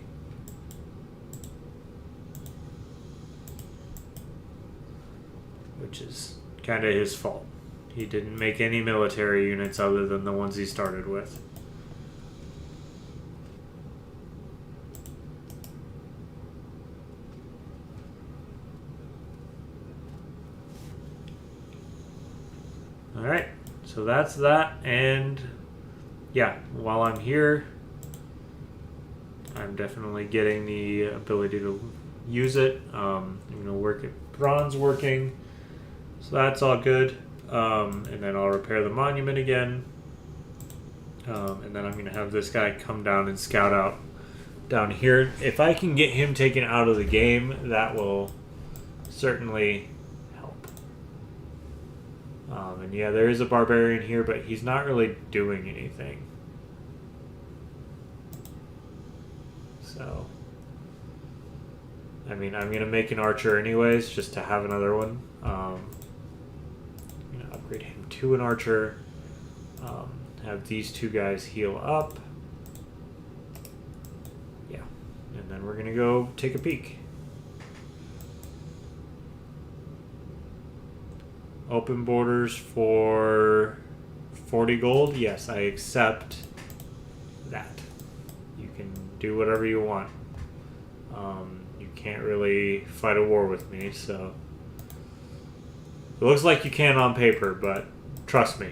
Which is kind of his fault. He didn't make any military units other than the ones he started with. Alright. So that's that, and yeah, while I'm here, I'm definitely getting the ability to use it. I'm going to work at bronze working, so that's all good. And then I'll repair the monument again, and then I'm going to have this guy come down and scout out down here. If I can get him taken out of the game, that will certainly and yeah, there is a barbarian here, but he's not really doing anything. So, I mean, I'm going to make an archer anyways, just to have another one. I'm going to upgrade him to an archer. Have these two guys heal up. Yeah, and then we're going to go take a peek. Open borders for 40 gold. Yes, I accept that. You can do whatever you want. You can't really fight a war with me, so it looks like you can on paper, but trust me.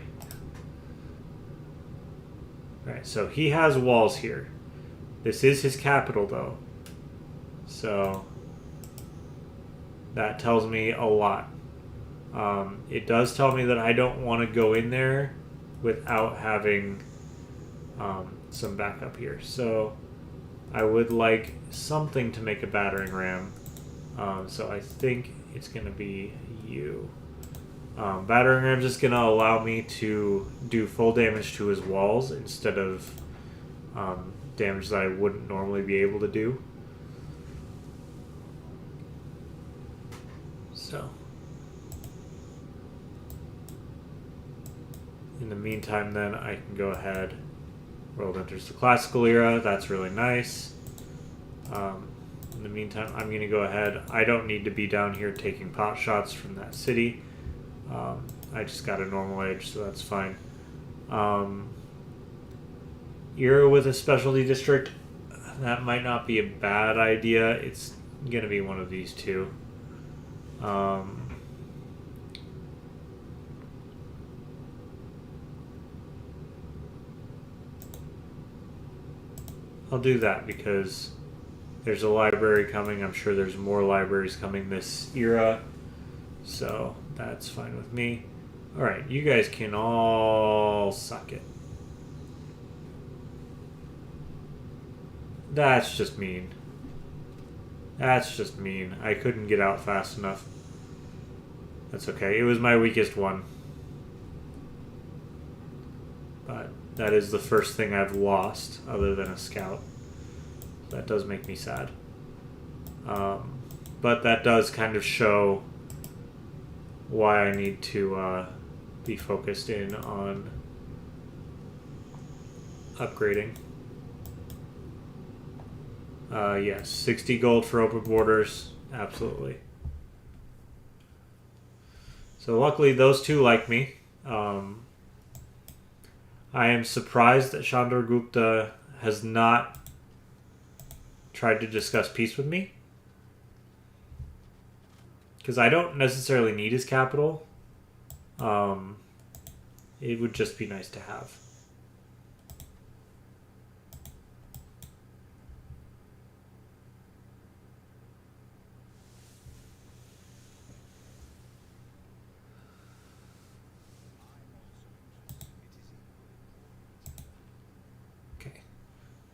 Alright, so he has walls here. This is his capital, though. So that tells me a lot. It does tell me that I don't want to go in there without having some backup here. So I would like something to make a battering ram. So I think it's going to be you. Battering ram is just going to allow me to do full damage to his walls instead of damage that I wouldn't normally be able to do. So in the meantime, then, I can go ahead. World enters the classical era. That's really nice. In the meantime, I'm going to go ahead. I don't need to be down here taking pot shots from that city. I just got a normal age, so that's fine. Era with a specialty district. That might not be a bad idea. It's going to be one of these two. I'll do that because there's a library coming. I'm sure there's more libraries coming this era. So that's fine with me. Alright, you guys can all suck it. That's just mean. That's just mean. I couldn't get out fast enough. That's okay. It was my weakest one. But that is the first thing I've lost other than a scout. that does make me sad. But that does kind of show why I need to be focused in on upgrading. Yes, 60 gold for open borders. Absolutely. So luckily those two like me. I am surprised that Chandragupta has not tried to discuss peace with me. Because I don't necessarily need his capital. It would just be nice to have.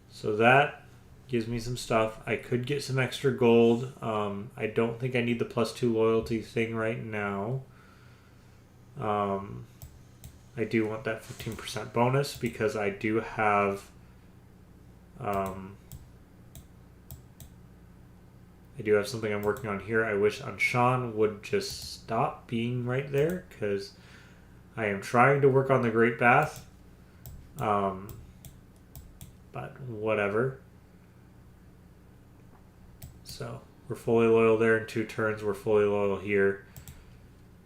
So that gives me some stuff. I could get some extra gold. I don't think I need the +2 loyalty thing right now. I do want that 15% bonus because I do have something I'm working on here. I wish Anshan would just stop being right there because I am trying to work on the Great Bath. But whatever. So we're fully loyal there in 2 turns. We're fully loyal here.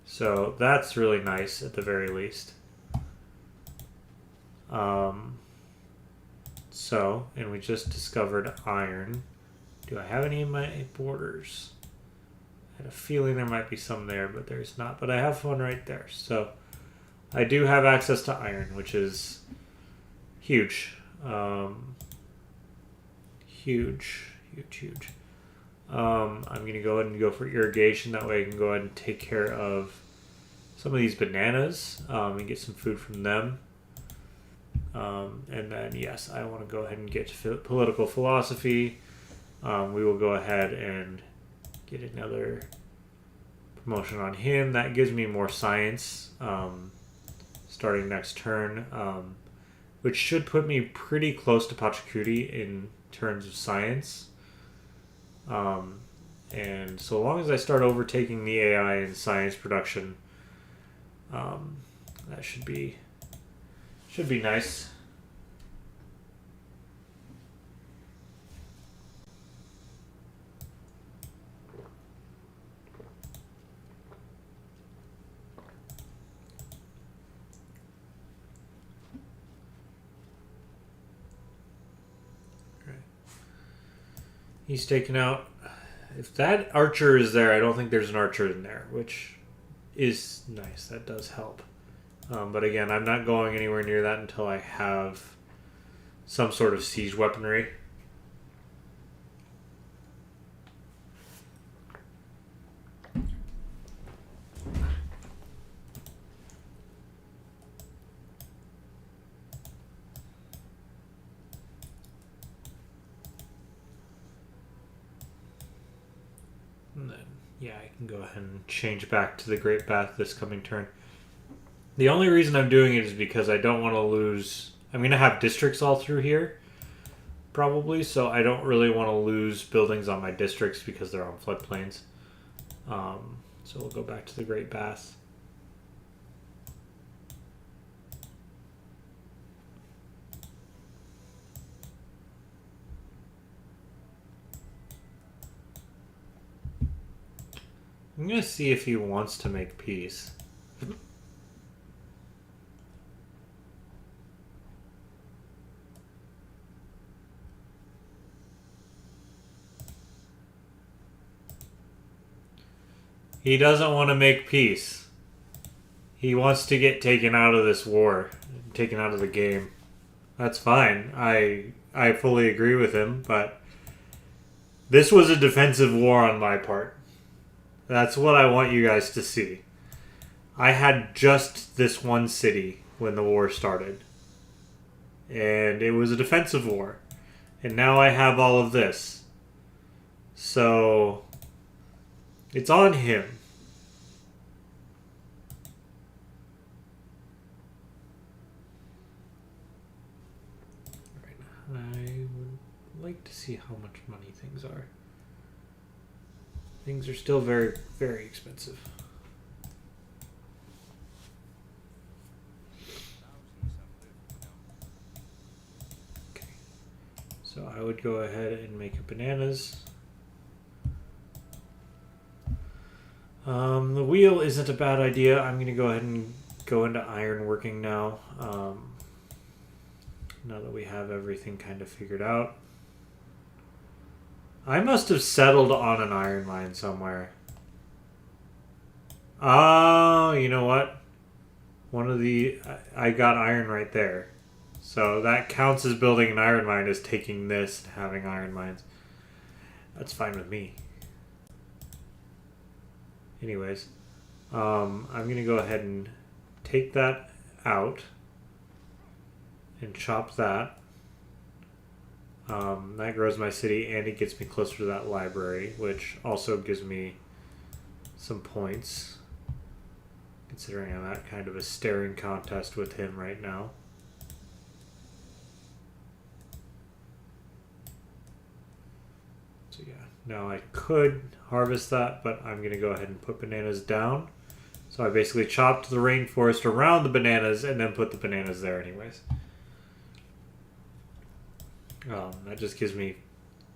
So that's really nice at the very least. And we just discovered iron. Do I have any in my borders? I had a feeling there might be some there, but there's not. But I have one right there. So I do have access to iron, which is huge. Huge. I'm going to go ahead and go for irrigation. That way I can go ahead and take care of some of these bananas and get some food from them. And then, yes, I want to go ahead and get to political philosophy. We will go ahead and get another promotion on him. That gives me more science starting next turn. Which should put me pretty close to Pachacudi in terms of science. And so long as I start overtaking the AI in science production, that should be nice. He's taken out. If that archer is there, I don't think there's an archer in there, which is nice. That does help. But again, I'm not going anywhere near that until I have some sort of siege weaponry. And then, yeah, I can go ahead and change back to the Great Bath this coming turn. The only reason I'm doing it is because I don't want to lose... I'm going to have districts all through here, probably, so I don't really want to lose buildings on my districts because they're on floodplains. So we'll go back to the Great Bath. I'm going to see if he wants to make peace. He doesn't want to make peace. He wants to get taken out of this war, taken out of the game. That's fine. I fully agree with him, but this was a defensive war on my part. That's what I want you guys to see. I had just this one city when the war started. And it was a defensive war. And now I have all of this. So it's on him. I'd like to see how much money things are. Things are still very, very expensive. Okay. So I would go ahead and make a bananas. The wheel isn't a bad idea. I'm going to go ahead and go into ironworking now. Now that we have everything kind of figured out. I must have settled on an iron mine somewhere. Oh, you know what? I got iron right there. So that counts as building an iron mine, as taking this and having iron mines. That's fine with me. Anyways, I'm going to go ahead and take that out and chop that. That grows my city and it gets me closer to that library, which also gives me some points, considering I'm at kind of a staring contest with him right now. So yeah, now I could harvest that, but I'm going to go ahead and put bananas down. So I basically chopped the rainforest around the bananas and then put the bananas there anyways. That just gives me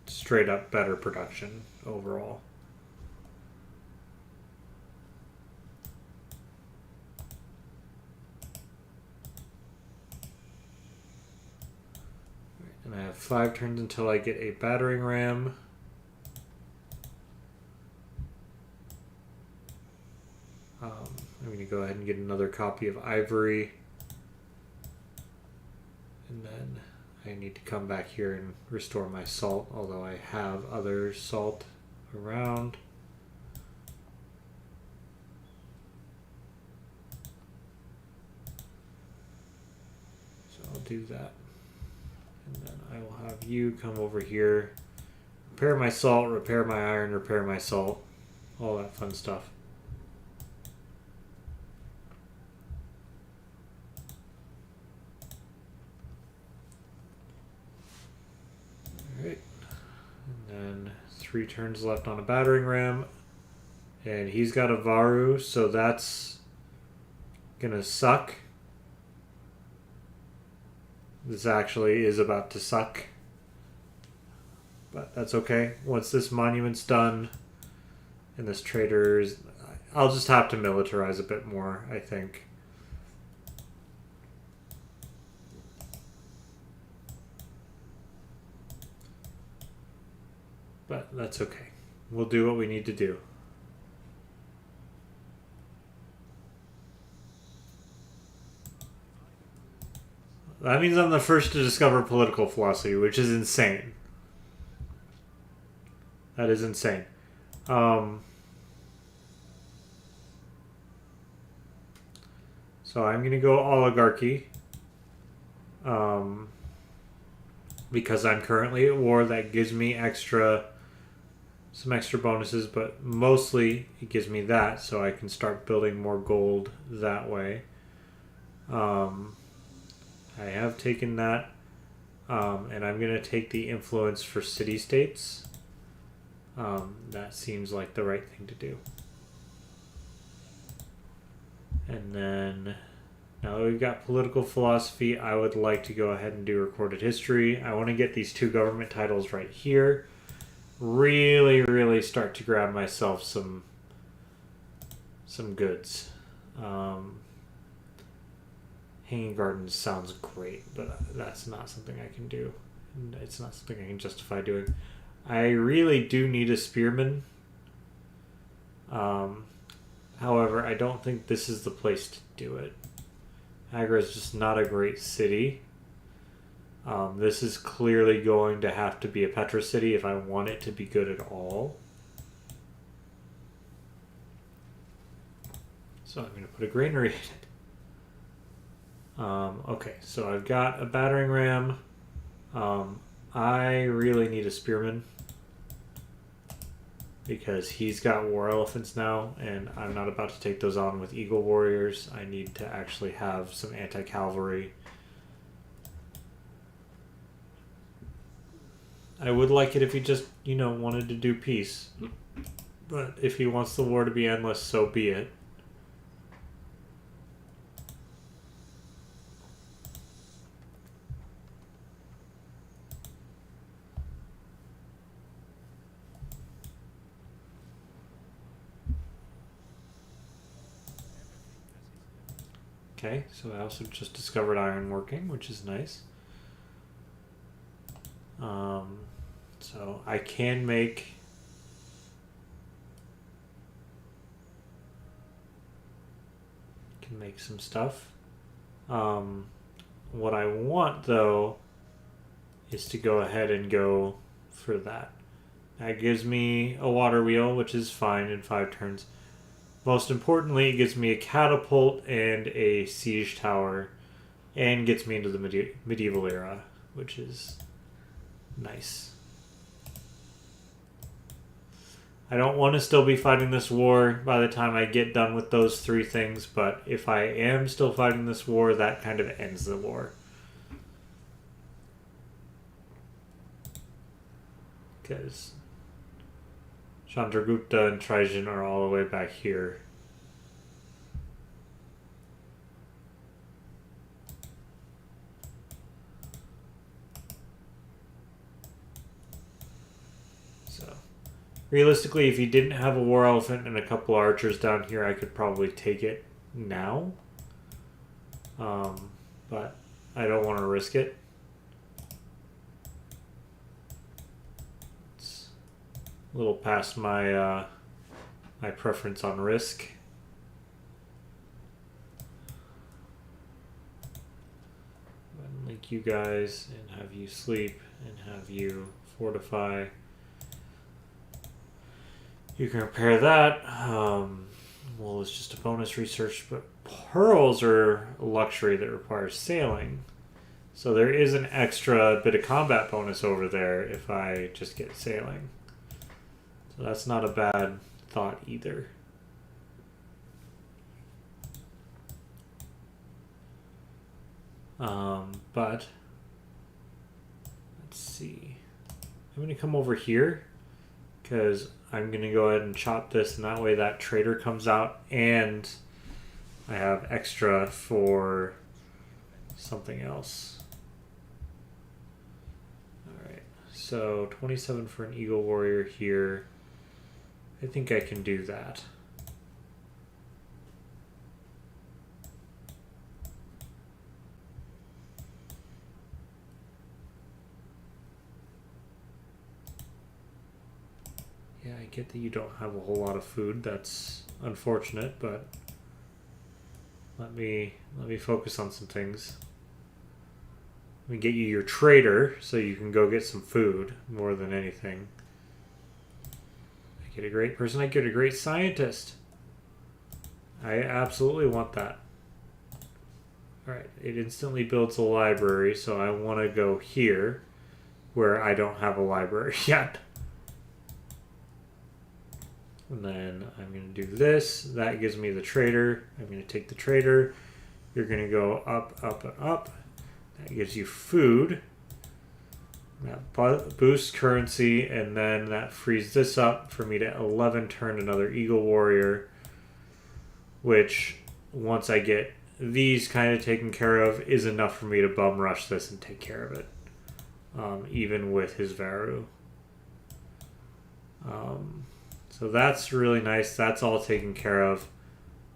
straight up better production overall. And I have 5 turns until I get a battering ram. I'm going to go ahead and get another copy of ivory. And then I need to come back here and restore my salt, although I have other salt around. So I'll do that. And then I will have you come over here, repair my salt, repair my iron, repair my salt, all that fun stuff. Alright, and then 3 turns left on a battering ram, and he's got a Varu, so that's gonna suck. This actually is about to suck, but that's okay. Once this monument's done and this trader's, I'll just have to militarize a bit more, I think. But that's okay. We'll do what we need to do. That means I'm the first to discover political philosophy, which is insane. That is insane. So I'm going to go oligarchy. Because I'm currently at war, that gives me some extra bonuses, but mostly it gives me that, so I can start building more gold that way. I have taken that, and I'm going to take the influence for city-states. That seems like the right thing to do. And then, now that we've got political philosophy, I would like to go ahead and do recorded history. I want to get these 2 government titles right here. Really start to grab myself some goods. Hanging Gardens sounds great, but that's not something I can do. It's not something I can justify doing. I really do need a spearman. However, I don't think this is the place to do it. Agra is just not a great city. This is clearly going to have to be a Petra city if I want it to be good at all. So I'm going to put a granary in it. Okay, so I've got a battering ram. I really need a spearman because he's got war elephants now, and I'm not about to take those on with eagle warriors. I need to actually have some anti-cavalry. I would like it if he just, wanted to do peace. But if he wants the war to be endless, so be it. Okay, so I also just discovered ironworking, which is nice. So I can make some stuff. What I want though is to go ahead and go for that. That gives me a water wheel, which is fine in 5 turns. Most importantly, it gives me a catapult and a siege tower, and gets me into the medieval era, which is nice. I don't want to still be fighting this war by the time I get done with those 3 things, but if I am still fighting this war, that kind of ends the war. Because Chandragupta and Trajan are all the way back here. So, realistically, if you didn't have a war elephant and a couple archers down here, I could probably take it now. But I don't want to risk it. It's a little past my my preference on risk. Link you guys and have you sleep and have you fortify. You can repair that. Well, it's just a bonus research, but pearls are a luxury that requires sailing. So there is an extra bit of combat bonus over there if I just get sailing. So that's not a bad thought either. But let's see. I'm going to come over here because I'm going to go ahead and chop this, and that way that trader comes out and I have extra for something else. Alright, so 27 for an Eagle Warrior here. I think I can do that. Yeah, I get that you don't have a whole lot of food. That's unfortunate, but let me focus on some things. Let me get you your trader so you can go get some food more than anything. I get a great person. I get a great scientist. I absolutely want that. Alright, it instantly builds a library, so I want to go here where I don't have a library yet. And then I'm going to do this. That gives me the trader. I'm going to take the trader. You're going to go up, up, and up. That gives you food. That boosts currency, and then that frees this up for me to 11 turn another Eagle Warrior, which once I get these kind of taken care of is enough for me to bum rush this and take care of it, even with his Varu. So that's really nice. That's all taken care of.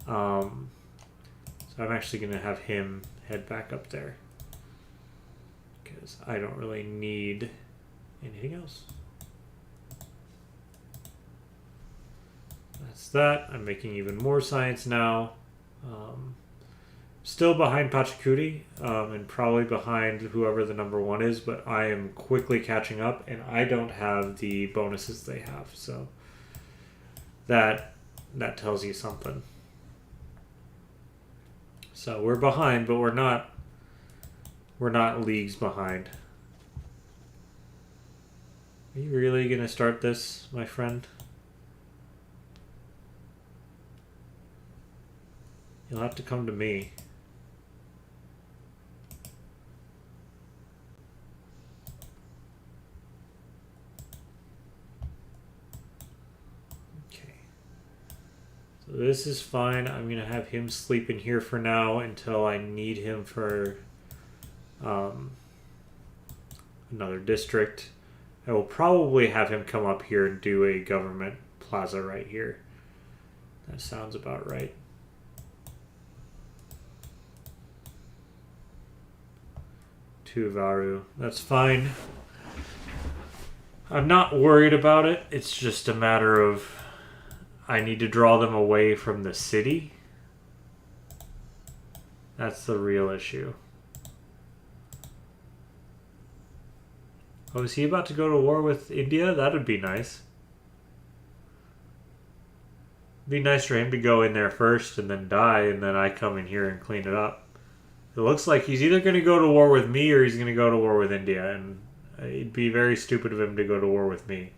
So I'm actually going to have him head back up there because I don't really need anything else. That's that. I'm making even more science now. Still behind Pachacudi, and probably behind whoever the number 1 is, but I am quickly catching up, and I don't have the bonuses they have, so that tells you something. So we're behind, but we're not leagues behind. Are you really gonna start this, my friend? You'll have to come to me. this is fine. I'm going to have him sleep in here for now until I need him for another district. I will probably have him come up here and do a government plaza right here. That sounds about right. Two Varu. That's fine. I'm not worried about it. It's just a matter of I need to draw them away from the city. That's the real issue. Oh, is he about to go to war with India? That'd be nice. It'd be nice for him to go in there first and then die, and then I come in here and clean it up. It looks like he's either going to go to war with me or he's going to go to war with India, and it'd be very stupid of him to go to war with me.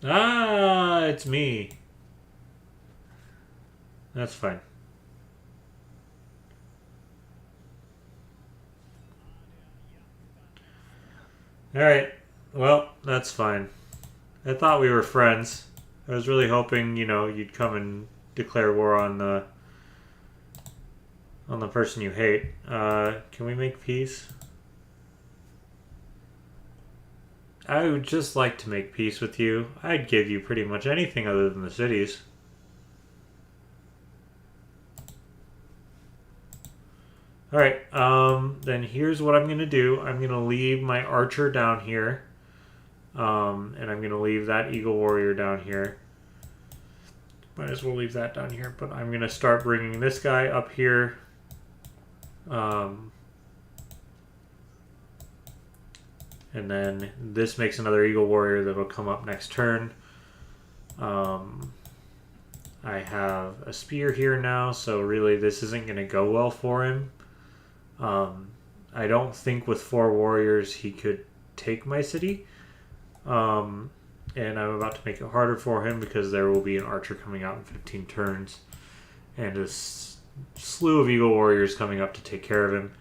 Ah, it's me. That's fine. Alright, well, that's fine. I thought we were friends. I was really hoping, you know, you'd come and declare war on the person you hate. Can we make peace? I would just like to make peace with you. I'd give you pretty much anything other than the cities. Alright, then here's what I'm going to do. I'm going to leave my archer down here. And I'm going to leave that eagle warrior down here. Might as well leave that down here. But I'm going to start bringing this guy up here. And then this makes another eagle warrior that'll come up next turn. I have a spear here now, so really this isn't going to go well for him. I don't think with 4 warriors he could take my city. And I'm about to make it harder for him because there will be an archer coming out in 15 turns. And a slew of eagle warriors coming up to take care of him.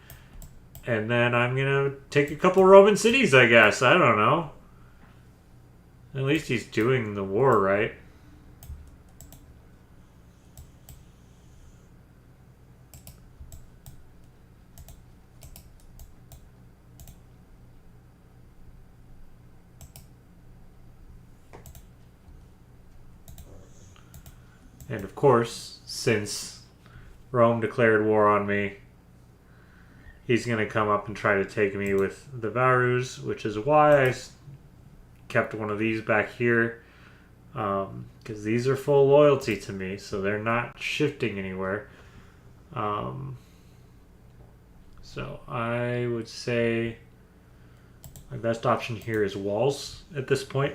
And then I'm going to take a couple Roman cities, I guess. I don't know. At least he's doing the war, right? And of course, since Rome declared war on me, he's going to come up and try to take me with the Varus, which is why I kept one of these back here. Because these are full loyalty to me, so they're not shifting anywhere. So I would say my best option here is walls at this point.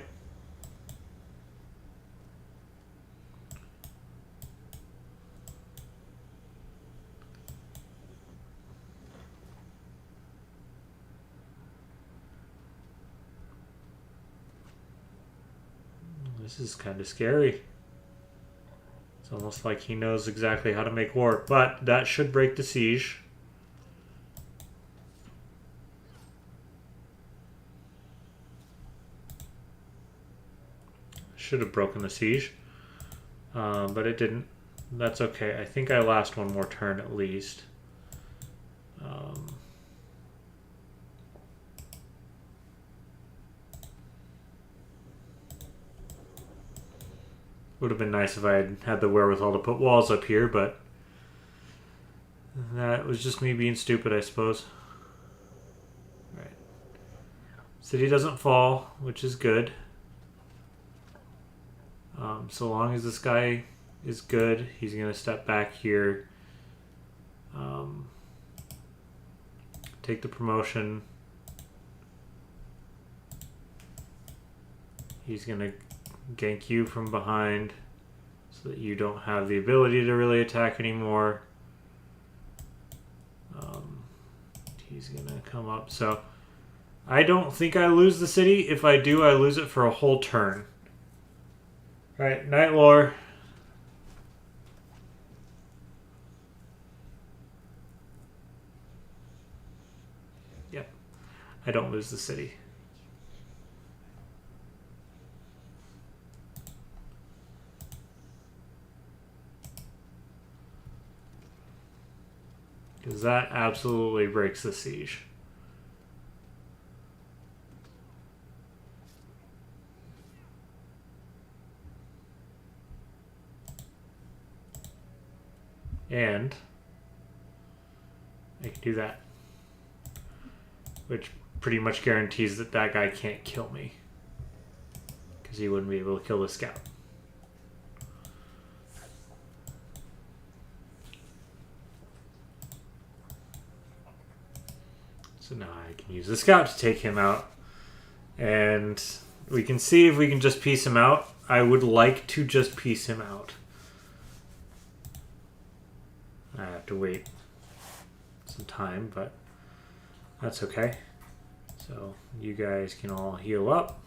This is kind of scary. It's almost like he knows exactly how to make war, but that should break the siege. Should have broken the siege, but it didn't. That's okay. I think I last one more turn at least. Would have been nice if I had had the wherewithal to put walls up here, but that was just me being stupid, I suppose. Right. City doesn't fall, which is good. So long as this guy is good, he's going to step back here. Take the promotion. He's going to gank you from behind so that you don't have the ability to really attack anymore. He's going to come up. So I don't think I lose the city. If I do, I lose it for a whole turn. Alright, Night Lore. I don't lose the city. Because that absolutely breaks the siege. And I can do that. Which pretty much guarantees that that guy can't kill me. Because he wouldn't be able to kill the scout. So now I can use the scout to take him out. And we can see if we can just piece him out. I would like to just piece him out. I have to wait some time, but that's okay. So you guys can all heal up.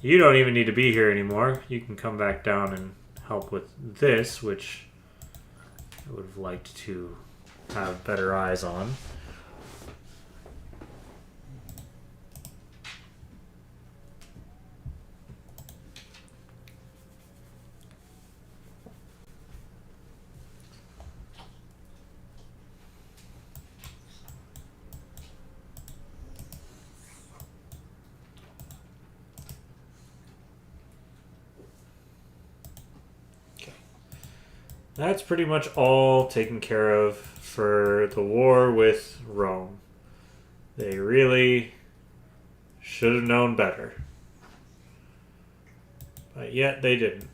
You don't even need to be here anymore. You can come back down and help with this, which I would have liked to have better eyes on. That's pretty much all taken care of for the war with Rome. They really should have known better. But yet they didn't.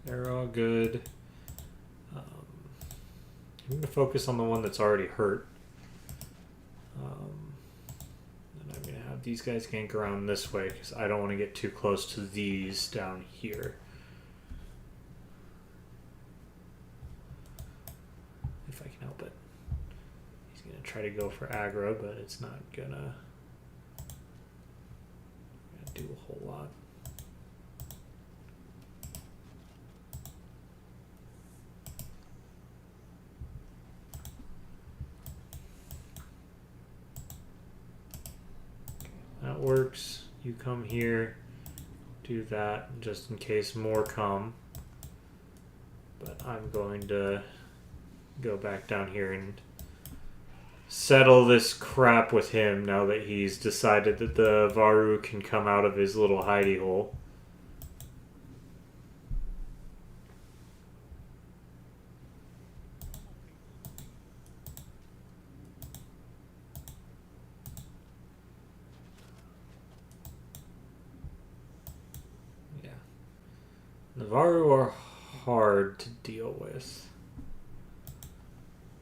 They're all good. I'm going to focus on the one that's already hurt. And I'm going to have these guys gank around this way because I don't want to get too close to these down here. If I can help it. He's going to try to go for aggro, but it's not going to do a whole lot. That works. You come here, do that just in case more come. But I'm going to go back down here and settle this crap with him now that he's decided that the Varu can come out of his little hidey hole. Varu are hard to deal with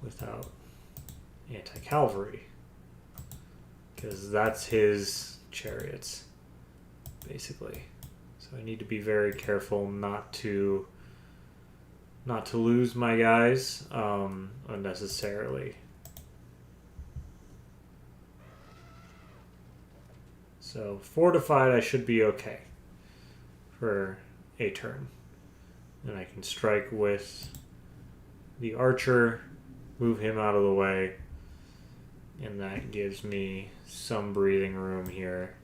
without anti-cavalry because that's his chariots basically. So I need to be very careful not to lose my guys unnecessarily. So fortified I should be okay for a turn. And I can strike with the archer, move him out of the way, and that gives me some breathing room here.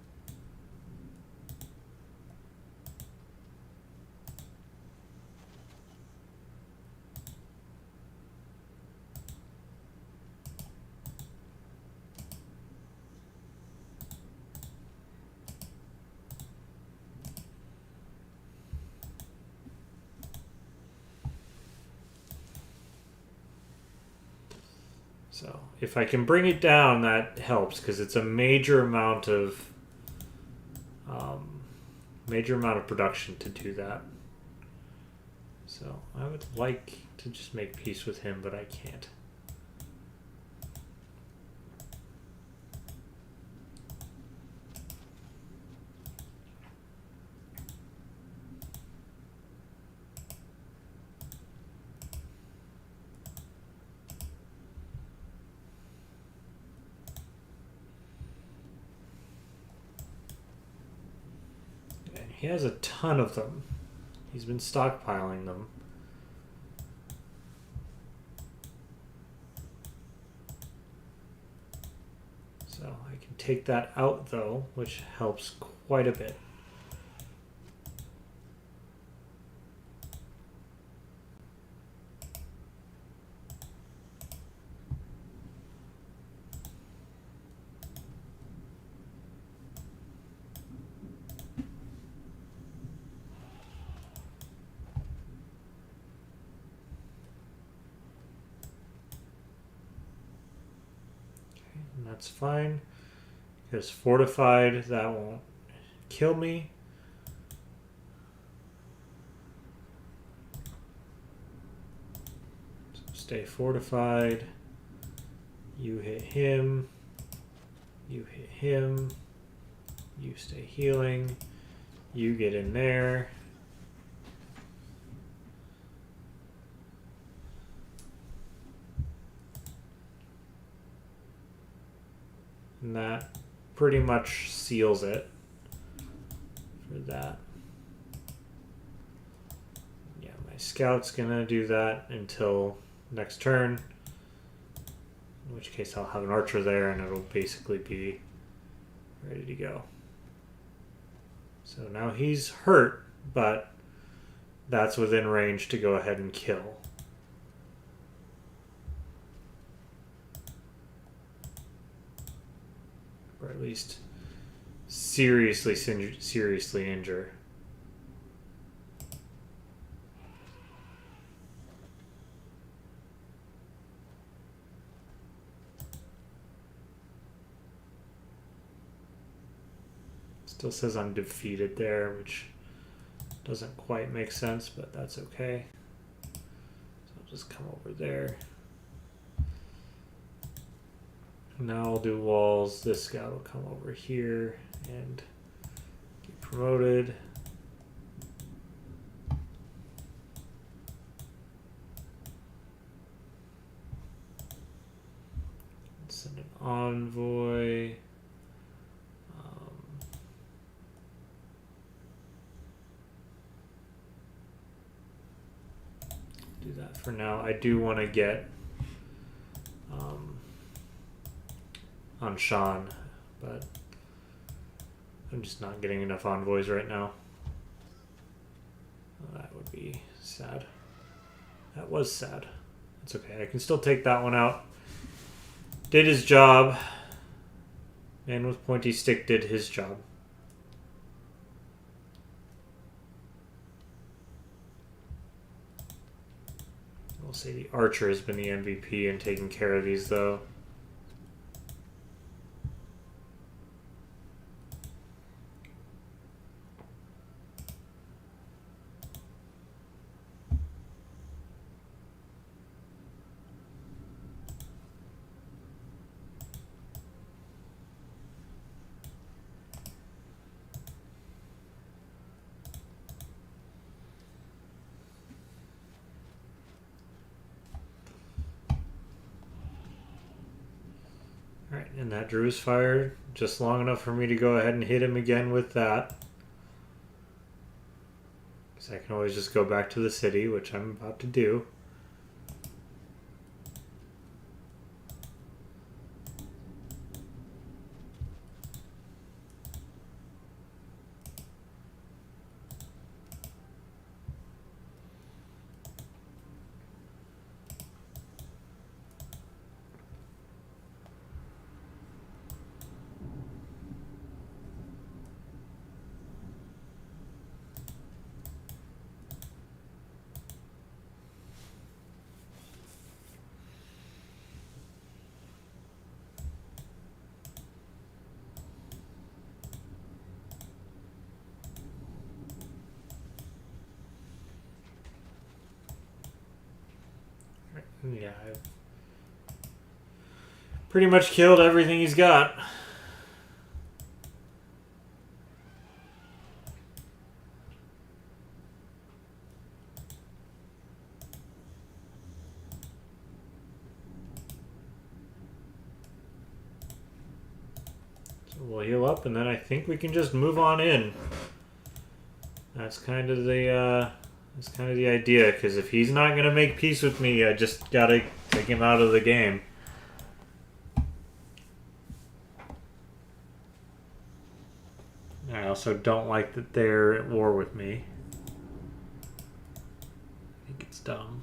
So if I can bring it down, that helps because it's a major amount of production to do that. So I would like to just make peace with him, but I can't. He has a ton of them. He's been stockpiling them. So I can take that out though, which helps quite a bit. That's fine, because fortified, that won't kill me. So stay fortified. You hit him. You hit him. You stay healing. You get in there. And that pretty much seals it for that. Yeah, my scout's gonna do that until next turn. In which case I'll have an archer there and it'll basically be ready to go. So now he's hurt, but that's within range to go ahead and kill. Or at least seriously injure. Still says I'm defeated there, which doesn't quite make sense, but that's okay. So I'll just come over there. Now I'll do walls. This guy will come over here and get promoted. Send an envoy. Do that for now. I do want to get on Sean, but I'm just not getting enough envoys right now. Well, that would be sad. That was sad. It's okay. I can still take that one out. Did his job. Man with pointy stick did his job. We'll say the archer has been the MVP in taking care of these, though. Alright, and that drew his fire just long enough for me to go ahead and hit him again with that. Because I can always just go back to the city, which I'm about to do. Yeah, I've pretty much killed everything he's got. So we'll heal up and then I think we can just move on in. That's kind of the idea. Because if he's not gonna make peace with me, I just gotta take him out of the game. I also don't like that they're at war with me. I think it's dumb.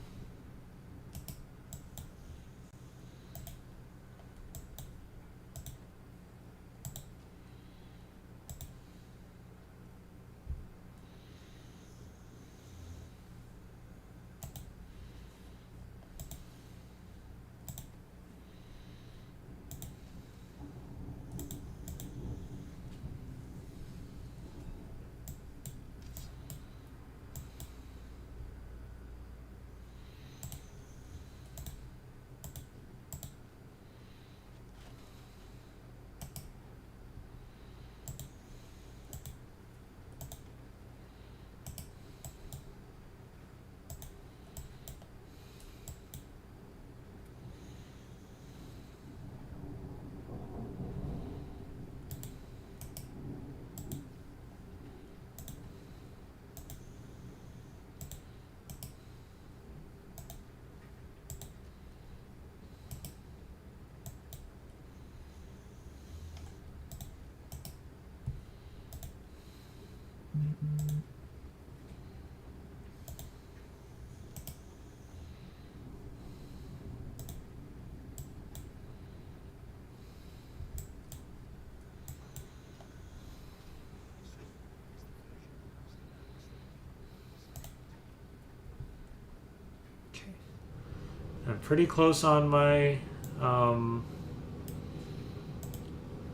I'm pretty close on my on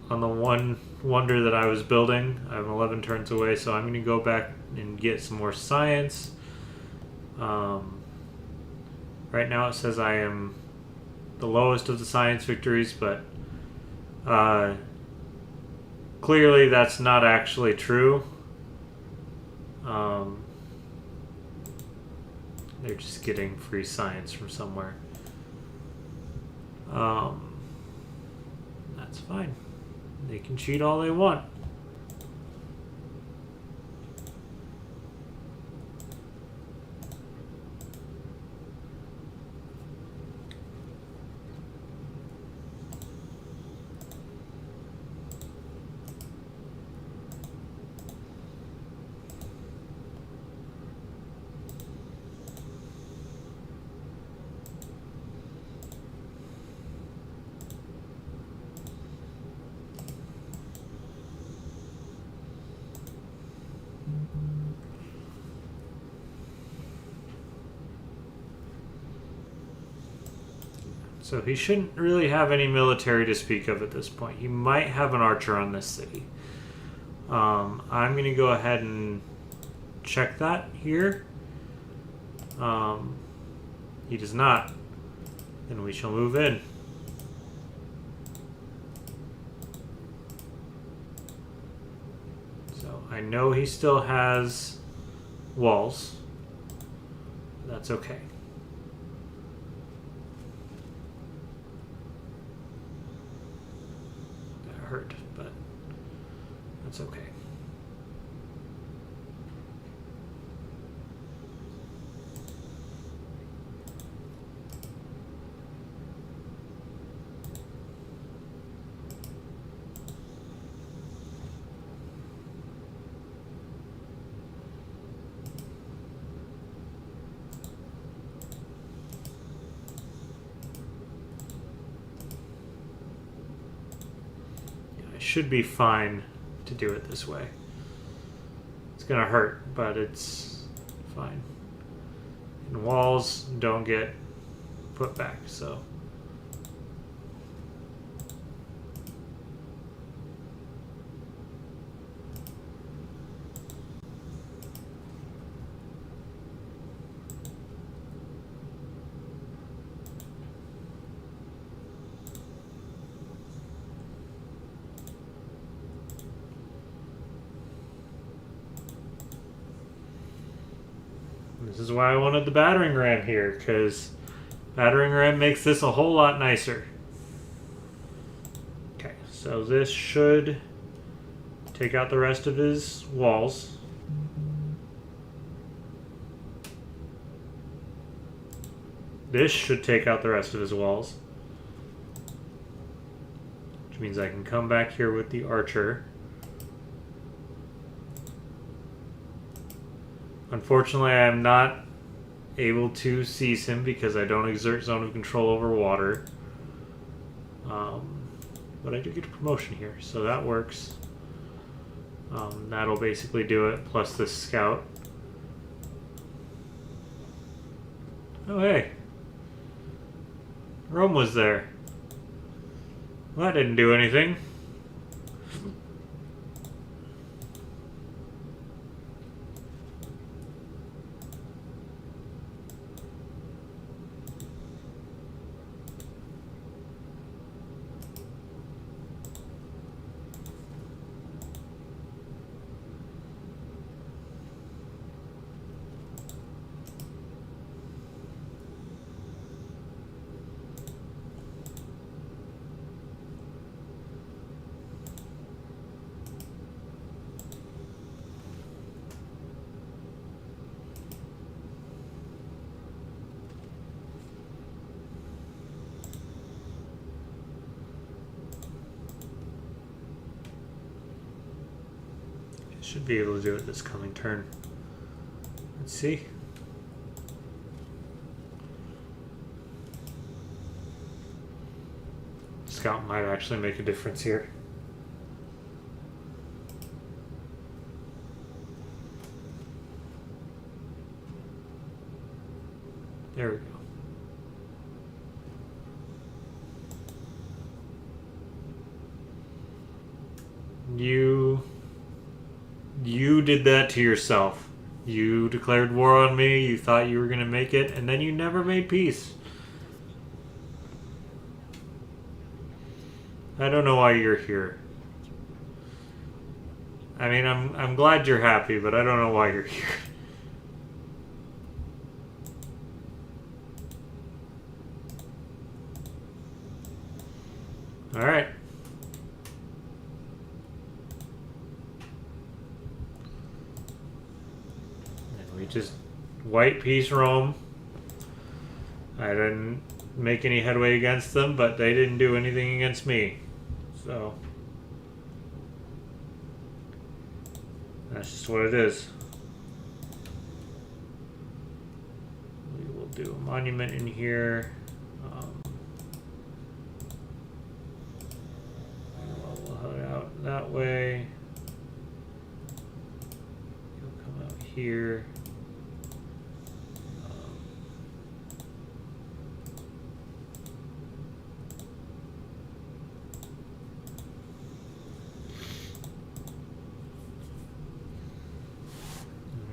the one wonder that I was building. I'm 11 turns away, so I'm going to go back and get some more science. Right now it says I am the lowest of the science victories, but clearly that's not actually true. They're just getting free science from somewhere. That's fine. They can cheat all they want. So he shouldn't really have any military to speak of at this point. He might have an archer on this city. I'm going to go ahead and check that here. He does not. Then we shall move in. So I know he still has walls. That's okay. Hurt, but that's okay. Should be fine to do it this way. It's gonna hurt, but it's fine. And walls don't get put back, so. This is why I wanted the battering ram here, because battering ram makes this a whole lot nicer. Okay, so this should take out the rest of his walls. This should take out the rest of his walls. Which means I can come back here with the archer. Unfortunately, I am not able to seize him because I don't exert zone of control over water. But I do get a promotion here, so that works. That'll basically do it, plus this scout. Oh, hey. Rome was there. Well, that didn't do anything. Should be able to do it this coming turn. Let's see. Scout might actually make a difference here. There we go. You did that to yourself. You declared war on me, you thought you were going to make it, and then you never made peace. I don't know why you're here. I mean, I'm glad you're happy, but I don't know why you're here. All right. And we just white peace Rome. I didn't make any headway against them, but they didn't do anything against me. So that's just what it is. We will do a monument in here. We'll head out that way. You'll come out here.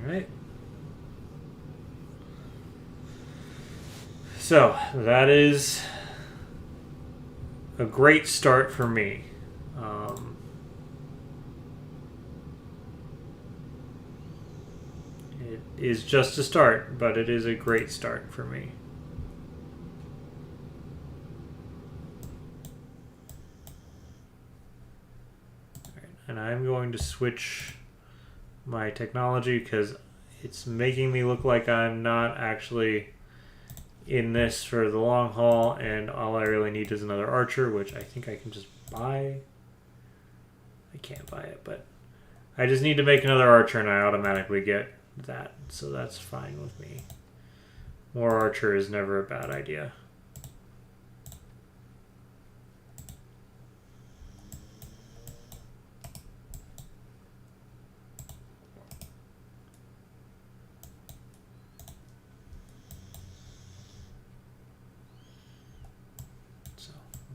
Alright. So, that is a great start for me. It is just a start, but it is a great start for me. Alright, and I'm going to switch my technology because it's making me look like I'm not actually in this for the long haul, and all I really need is another archer, which I think I can just buy. I can't buy it, but I just need to make another archer and I automatically get that, so that's fine with me. More archer is never a bad idea.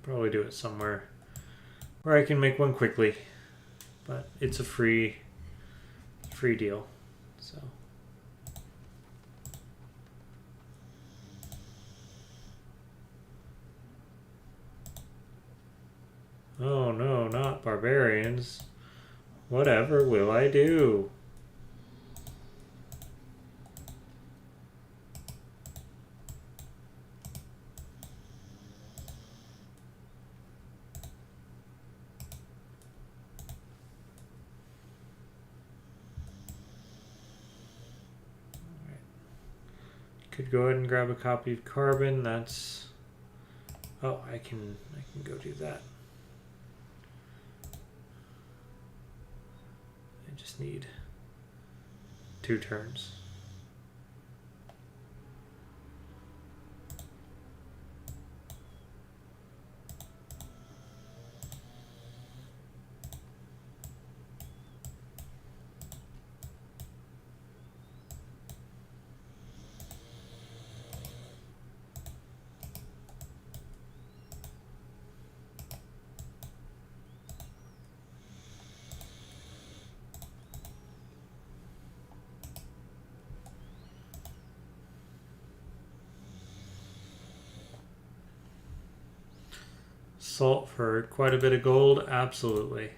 Probably do it somewhere where I can make one quickly, but it's a free deal. So oh no, not barbarians. Whatever will I do? Could go ahead and grab a copy of carbon. That's... Oh, I can go do that. I just need 2 turns. Salt for quite a bit of gold, absolutely.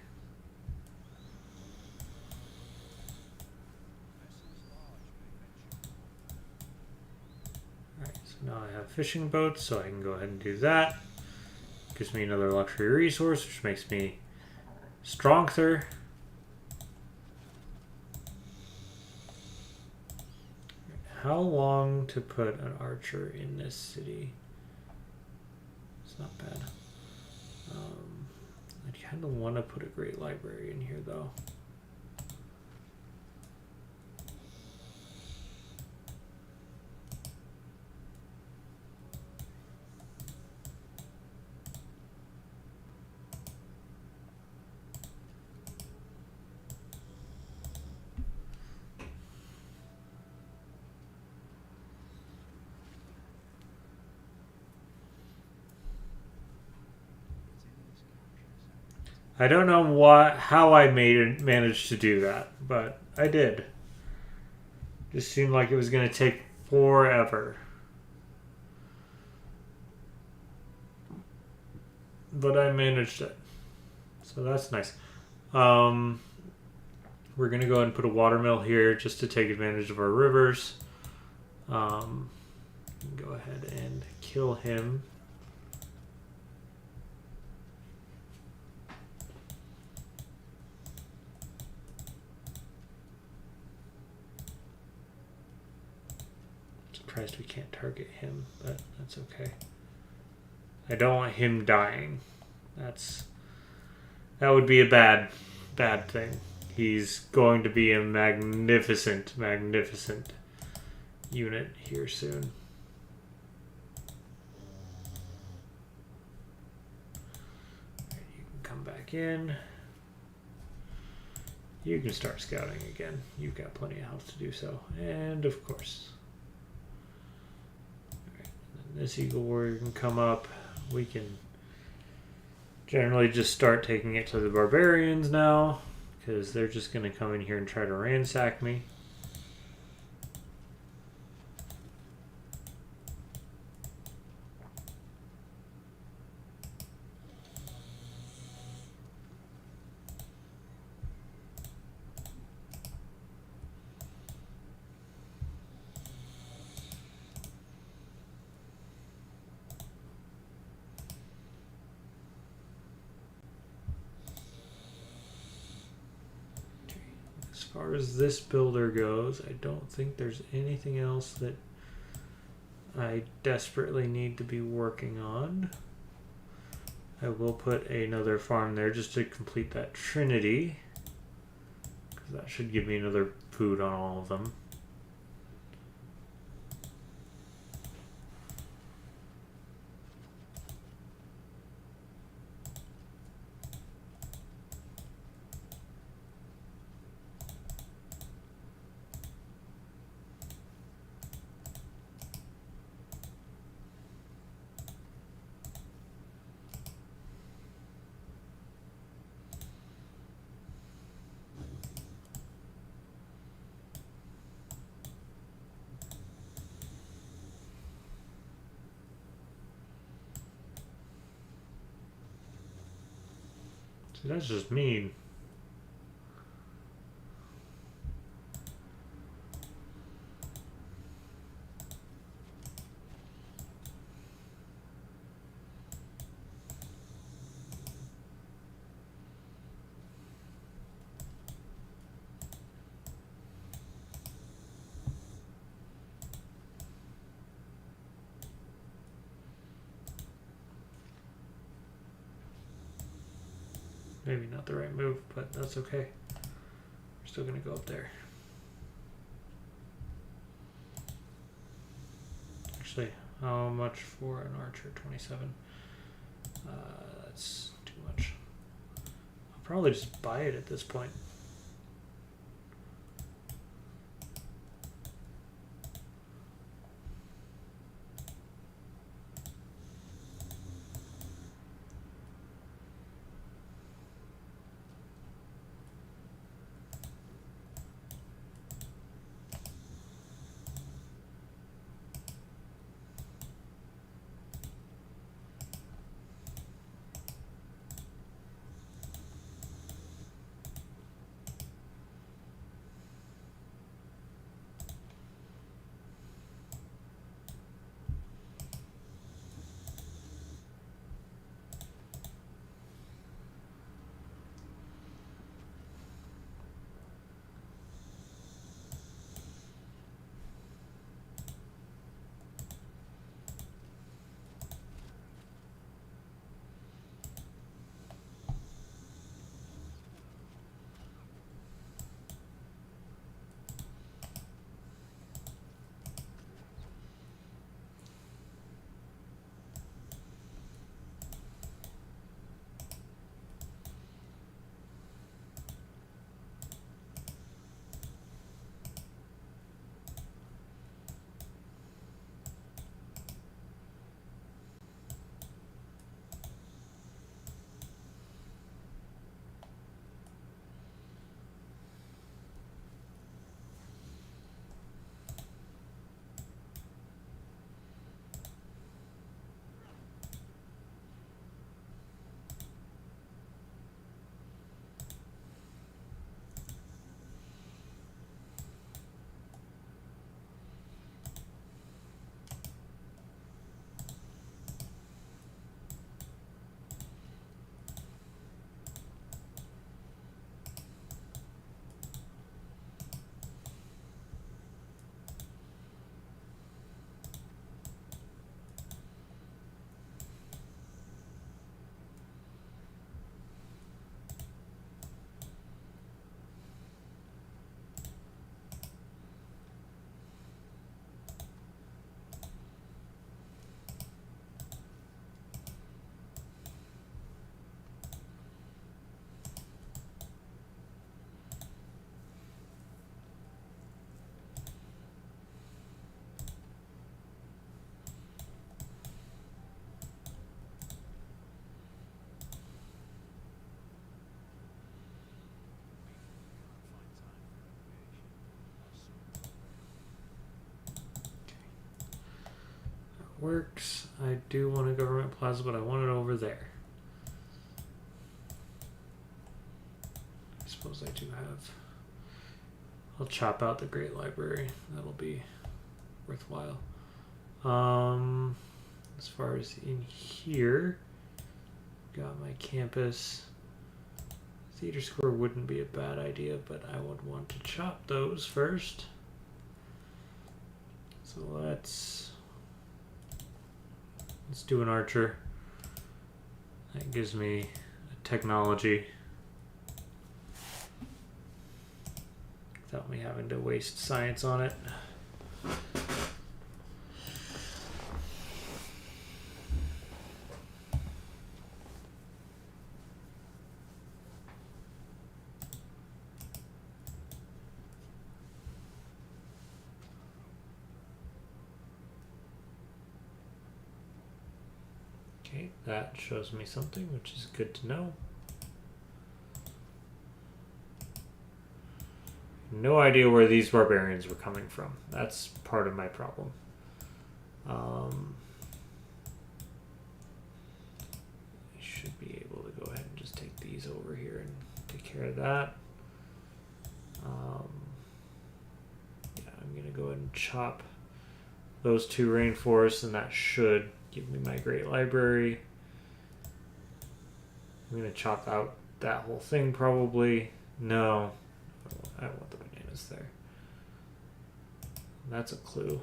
Alright, so now I have fishing boats, so I can go ahead and do that. Gives me another luxury resource, which makes me stronger. How long to put an archer in this city? It's not bad. I kind of want to put a great library in here, though. I don't know how I managed to do that, but I did. Just seemed like it was going to take forever. But I managed it. So that's nice. We're going to go ahead and put a watermill here just to take advantage of our rivers. Go ahead and kill him. Surprised we can't target him, but that's okay. I don't want him dying. That would be a bad thing. He's going to be a magnificent unit here soon. Right, you can come back in. You can start scouting again. You've got plenty of health to do so. And of course. This Eagle Warrior can come up. We can generally just start taking it to the barbarians now, because they're just going to come in here and try to ransack me. As far as this builder goes, I don't think there's anything else that I desperately need to be working on. I will put another farm there just to complete that trinity, because that should give me another food on all of them. See, that's just mean. Maybe not the right move, but that's okay. We're still going to go up there. Actually, how much for an archer? 27. That's too much. I'll probably just buy it at this point. Works. I do want a government plaza, but I want it over there. I suppose I do have. I'll chop out the Great Library. That'll be worthwhile. As far as in here, got my campus. Theater square wouldn't be a bad idea, but I would want to chop those first. So let's do an archer. That gives me a technology without me having to waste science on it. Okay, that shows me something, which is good to know. No idea where these barbarians were coming from. That's part of my problem. I should be able to go ahead and just take these over here and take care of that. Yeah, I'm going to go ahead and chop those two rainforests, and that should give me my great library. I'm going to chop out that whole thing probably. No, I don't want the bananas there. That's a clue.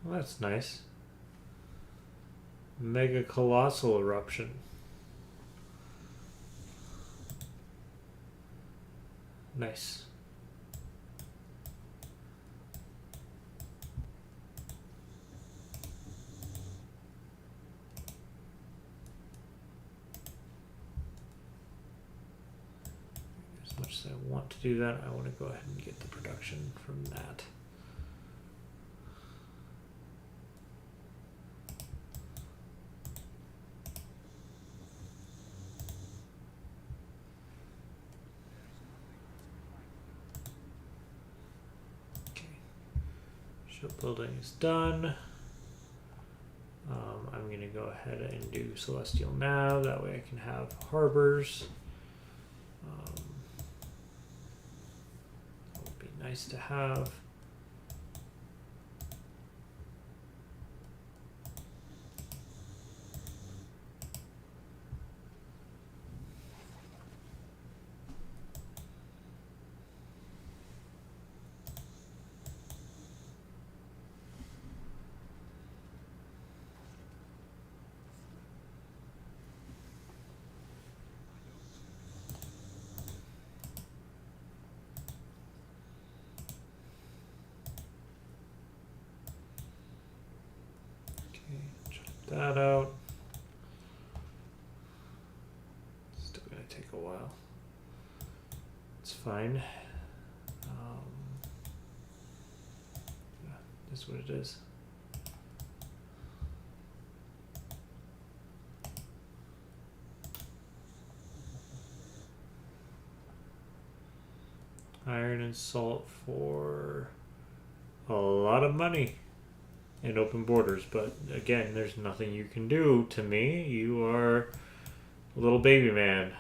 Well, that's nice. Mega colossal eruption. Nice. As much as I want to do that, I want to go ahead and get the production from that. Shipbuilding is done. I'm going to go ahead and do Celestial Nav. That way I can have harbors. That would be nice to have. That out. Still gonna take a while. It's fine. Yeah, that's what it is. Iron and salt for a lot of money. And open borders, but again, there's nothing you can do to me. You are a little baby man.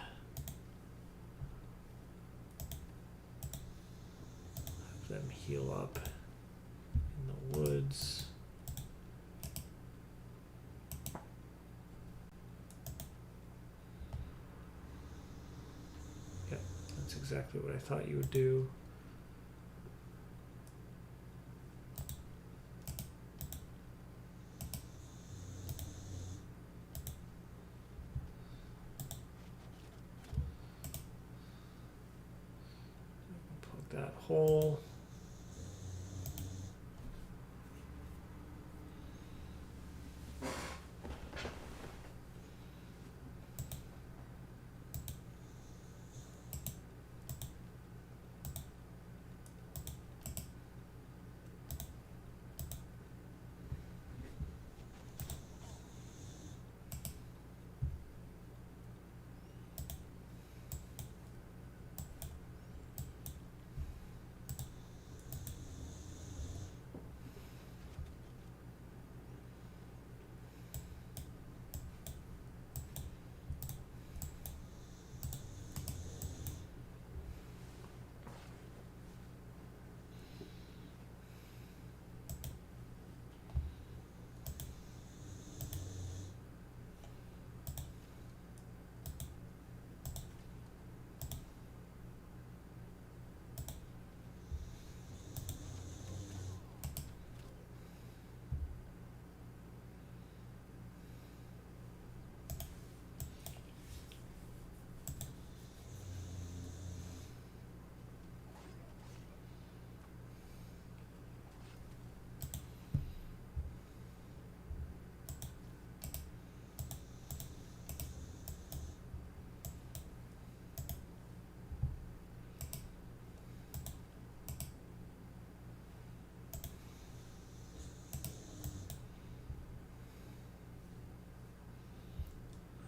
Have them heal up in the woods. Yep, that's exactly what I thought you would do. That hole.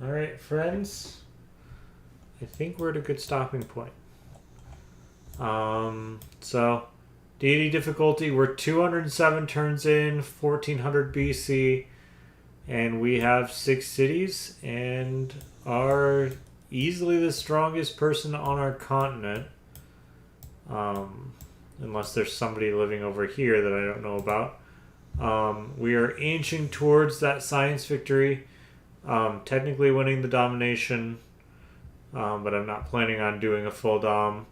All right, friends. I think we're at a good stopping point. So, deity difficulty, we're 207 turns in, 1400 BC, and we have 6 cities, and are easily the strongest person on our continent. Unless there's somebody living over here that I don't know about. We are inching towards that science victory. Technically winning the domination, but I'm not planning on doing a full dom.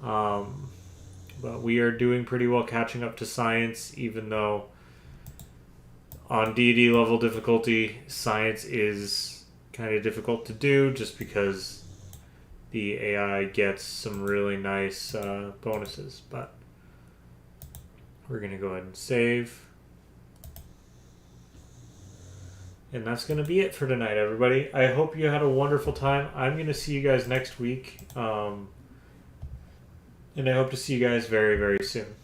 But we are doing pretty well catching up to science, even though On deity level difficulty, science is kind of difficult to do just because the AI gets some really nice bonuses. But we're going to go ahead and save. And that's going to be it for tonight, everybody. I hope you had a wonderful time. I'm going to see you guys next week. And I hope to see you guys very, very soon.